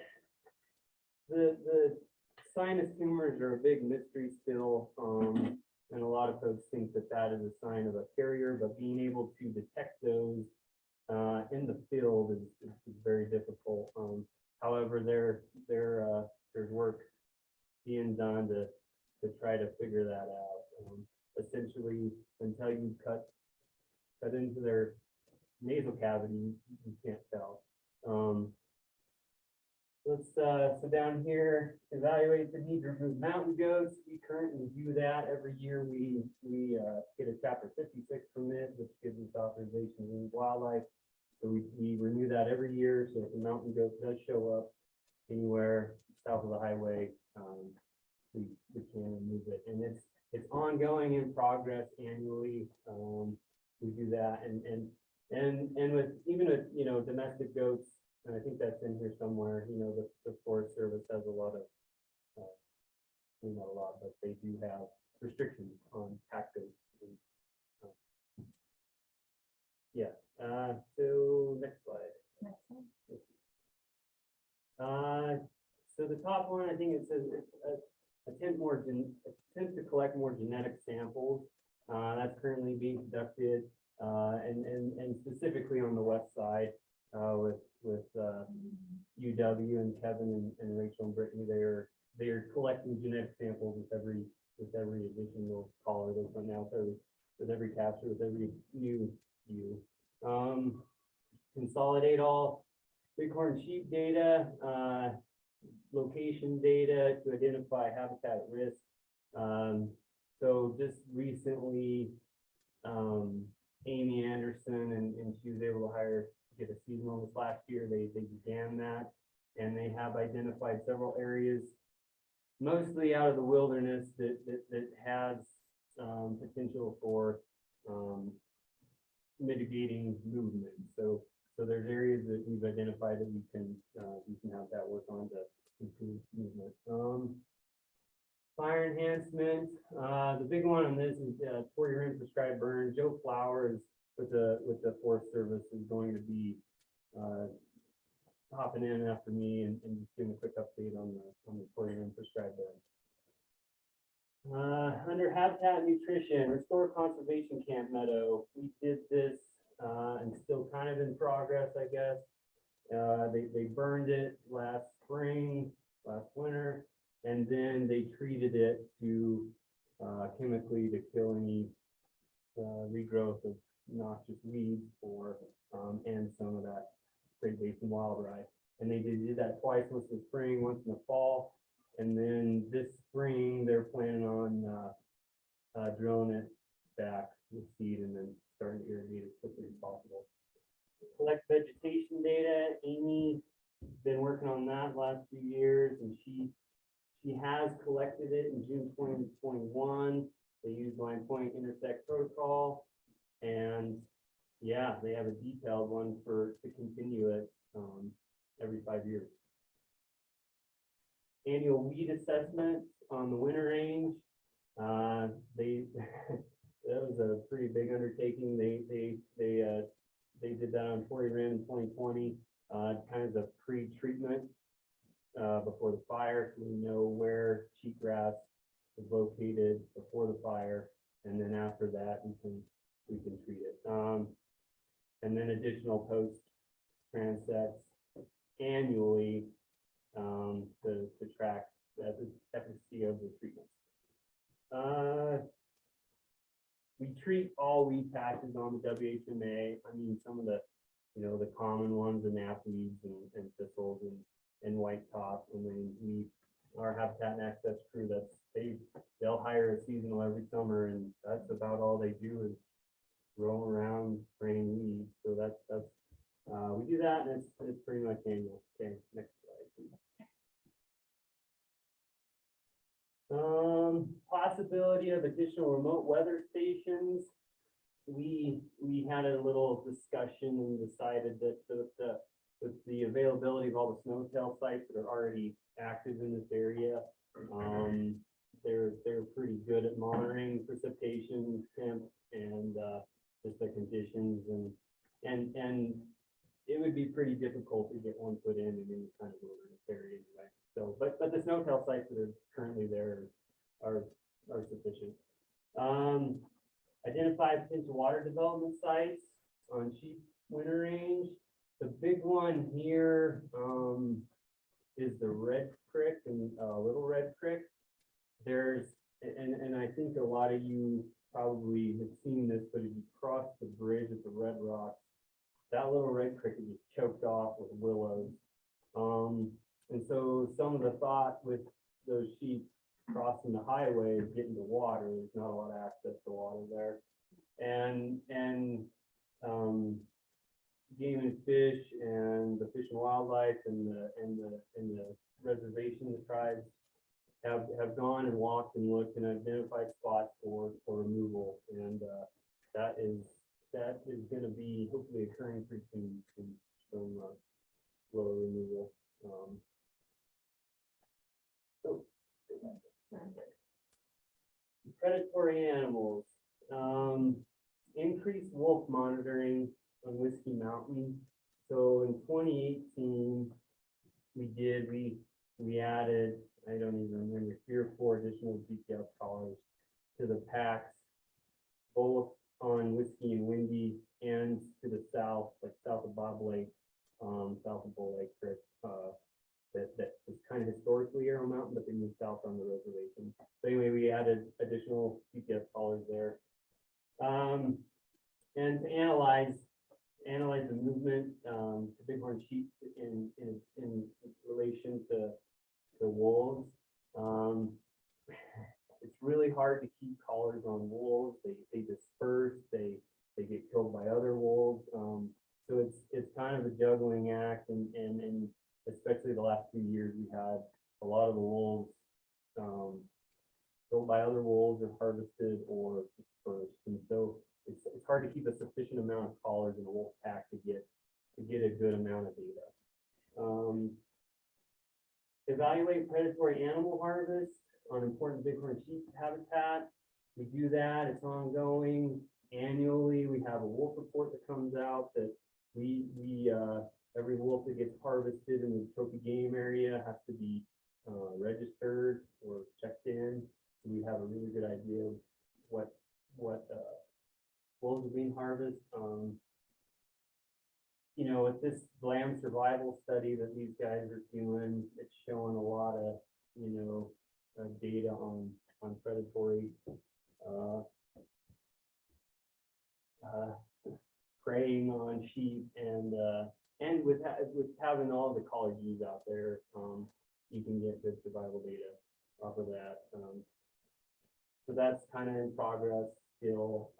S12: sinus tumors are a big mystery still, and a lot of folks think that is a sign of a carrier, but being able to detect those in the field is very difficult. However, there's work being done to try to figure that out. Essentially, until you cut into their nasal cavity, you can't tell. So down here, evaluate the need to remove mountain goats. We currently do that every year. We get a Chapter 56 permit, which gives us authorization to remove wildlife. So we renew that every year. So if a mountain goat does show up anywhere south of the highway, we can remove it. And it's ongoing, in progress annually. We do that, and with even with domestic goats. And I think that's in here somewhere. The Forest Service has a lot of, not a lot, but they do have restrictions on pack goats. Yeah. So next slide. So the top one, I think it says attempt to collect more genetic samples. That's currently being conducted, and specifically on the west side with UW and Kevin and Rachel and Brittany. They are collecting genetic samples with every additional caller they come out there, with every capture, with every new view. Consolidate all bighorn sheep data, location data to identify habitat at risk. So just recently, Amy Anderson and she was able to get a seasonal this last year. They began that, and they have identified several areas, mostly out of the wilderness, that has potential for mitigating movement. So there's areas that we've identified that we can have that work on to improve movement. Fire enhancement, the big one on this is for your in prescribed burn. Joe Flowers with the Forest Service is going to be hopping in after me and just giving a quick update on the for your in prescribed burn. Under habitat nutrition, restore conservation camp meadow. We did this and still kind of in progress, I guess. They burned it last spring, last winter, and then they treated it to chemically to kill any regrowth of noxious weeds or and some of that Great Basin wildlife. And they did that twice, once in the spring, once in the fall. And then this spring, they're planning on drilling it back with seed and then starting to irrigate as quickly as possible. Collect vegetation data. Amy's been working on that last few years, and she has collected it in June 2021. They use Line Point Intersect Protocol, and yeah, they have a detailed one to continue it every 5 years. Annual weed assessment on the winter range. That was a pretty big undertaking. They did that on 40 Rim in 2020, kind of the pre-treatment before the fire, so we know where cheatgrass is located before the fire, and then after that we can treat it. And then additional post transects annually to track the efficacy of the treatments. We treat all weed patches on the WHMA. I mean, some of the the common ones, the knapweeds and thistles and white top, and then our habitat and access crew, they'll hire a seasonal every summer, and that's about all they do is roll around spraying weeds. So that's we do that, and it's pretty much annual. Okay, next slide, please. Possibility of additional remote weather stations. We had a little discussion and decided that with the availability of all the snowtail sites that are already active in this area, they're pretty good at monitoring precipitation, temp, and just the conditions, and it would be pretty difficult to get one put in any kind of wilderness area anyway. So, but the snowtail sites that are currently there are sufficient. Identify potential water development sites on Sheep Winter Range. The big one here is the Red Creek and Little Red Creek. There's, and I think a lot of you probably have seen this, but if you cross the bridge at the Red Rock, that Little Red Creek is just choked off with willows. And so some of the thought with those sheep crossing the highway is getting to water. There's not a lot of access to water there. And Game and Fish and the Fish and Wildlife and the reservation, the tribes have gone and walked and looked and identified spots for removal. And that is going to be hopefully occurring pretty soon, some willow removal. Predatory animals. Increased wolf monitoring on Whiskey Mountain. So in 2018, we added, I don't even remember, 3 or 4 additional GPS collars to the packs, both on Whiskey and Windy and to the south, like south of Bob Lake, south of Bull Lake Creek. That was kind of historically Arrow Mountain, but they moved south on the reservation. So anyway, we added additional GPS collars there. And to analyze the movement to bighorn sheep in relation to wolves. It's really hard to keep collars on wolves. They disperse, they get killed by other wolves. So it's kind of a juggling act, and especially the last few years, we had a lot of the wolves killed by other wolves or harvested or dispersed. And so it's hard to keep a sufficient amount of collars in a wolf pack to get a good amount of data. Evaluate predatory animal harvest on important bighorn sheep habitat. We do that, it's ongoing. Annually, we have a wolf report that comes out that we every wolf that gets harvested in the trophy game area has to be registered or checked in. So we have a really good idea of what wolves are being harvested. You know, with this lamb survival study that these guys are doing, it's showing a lot of, you know, data on predatory preying on sheep, and with having all the college G's out there, you can get good survival data off of that. So that's kind of in progress still.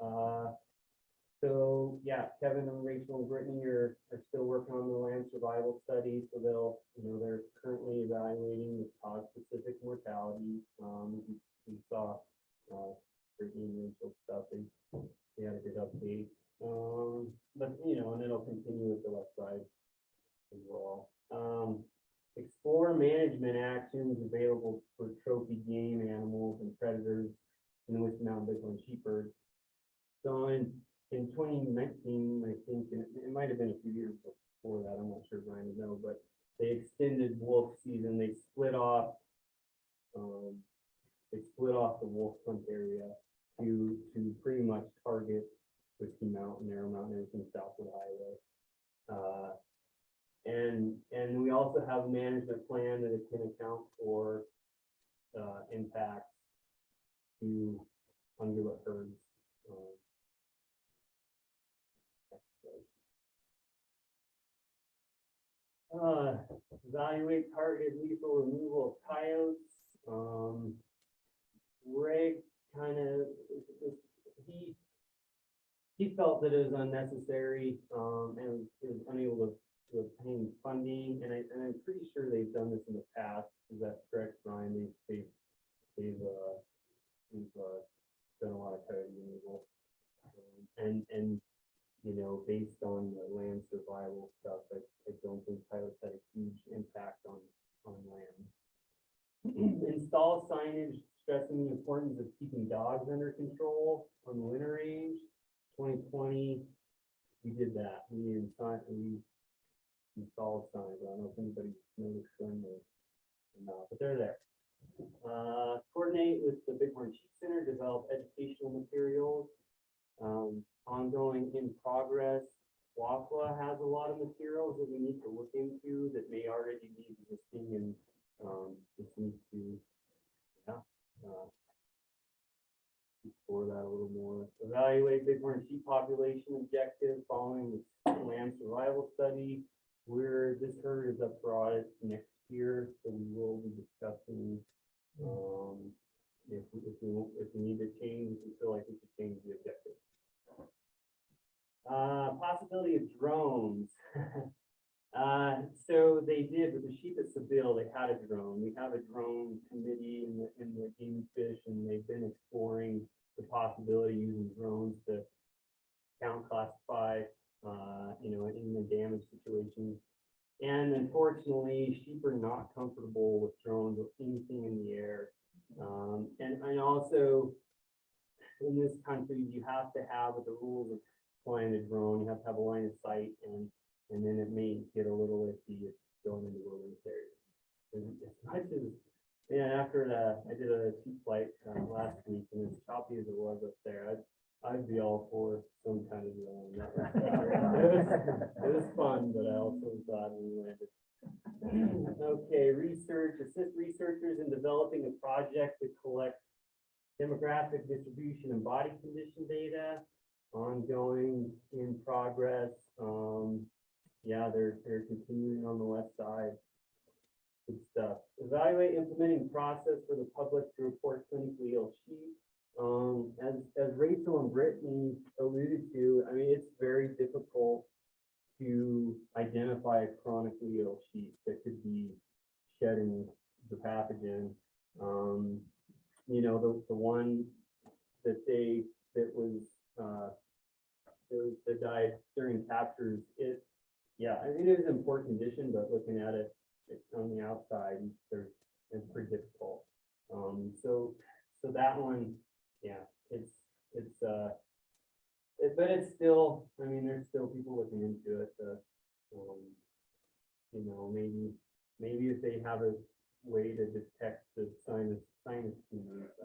S12: So yeah, Kevin and Rachel and Brittany are still working on the land survival study. So they're currently evaluating the cause-specific mortality. We saw Brittany and Rachel stuff. They had a good update. But and it'll continue with the west side as well. Explore management actions available for trophy game animals and predators in the Whiskey Mountain bighorn sheepherds. So in 2019, I think, and it might have been a few years before that, I'm not sure, Brian would know, but they extended wolf season. They split off the wolf hunt area to pretty much target Whiskey Mountain, Narrow Mountain, everything south of the highway. And we also have a management plan that it can account for impacts to ungulate herds. Evaluate targeted lethal removal of coyotes. Greg kind of he felt that it was unnecessary and was unable to obtain funding, and I'm pretty sure they've done this in the past. Is that correct, Brian? They've done a lot of coyote removal, and based on the land survival stuff, I don't think coyotes had a huge impact on land. Install signage stressing the importance of keeping dogs under control on the winter range. 2020, we did that. We installed signs. I don't know if anybody noticed them or not, but they're there. Coordinate with the Bighorn Sheep Center, develop educational materials. Ongoing, in progress. WAFLA has a lot of materials that we need to look into that may already be existing, and just need to explore that a little more. Evaluate bighorn sheep population objective following the land survival study. This herd is up for audit next year, so we will be discussing if we need to change, if we feel like we should change the objective. Possibility of drones. So they did with the sheep at Seville, they had a drone. We have a drone committee in the Game Fish, and they've been exploring the possibility of using drones to count, classify, in the damage situation. And unfortunately, sheep are not comfortable with drones or anything in the air. And also in this country, you have to have, with the rules of flying a drone, you have to have a line of sight, and then it may get a little iffy if going into wilderness areas. As much as, after I did a sheep flight last week, and as choppy as it was up there, I'd be all for some kind of drone. It was fun, but I also thought we landed. Okay, research, assist researchers in developing a project to collect demographic distribution and body condition data. Ongoing, in progress. They're continuing on the west side. Good stuff. Evaluate implementing process for the public to report clinically ill sheep. As Rachel and Brittany alluded to, it's very difficult to identify a chronically ill sheep that could be shedding the pathogen. The one that was that died during captures, yeah, I mean, it was in poor condition, but looking at it on the outside, it's pretty difficult. So that one, yeah, but it's still, I mean, there's still people looking into it, maybe if they have a way to detect the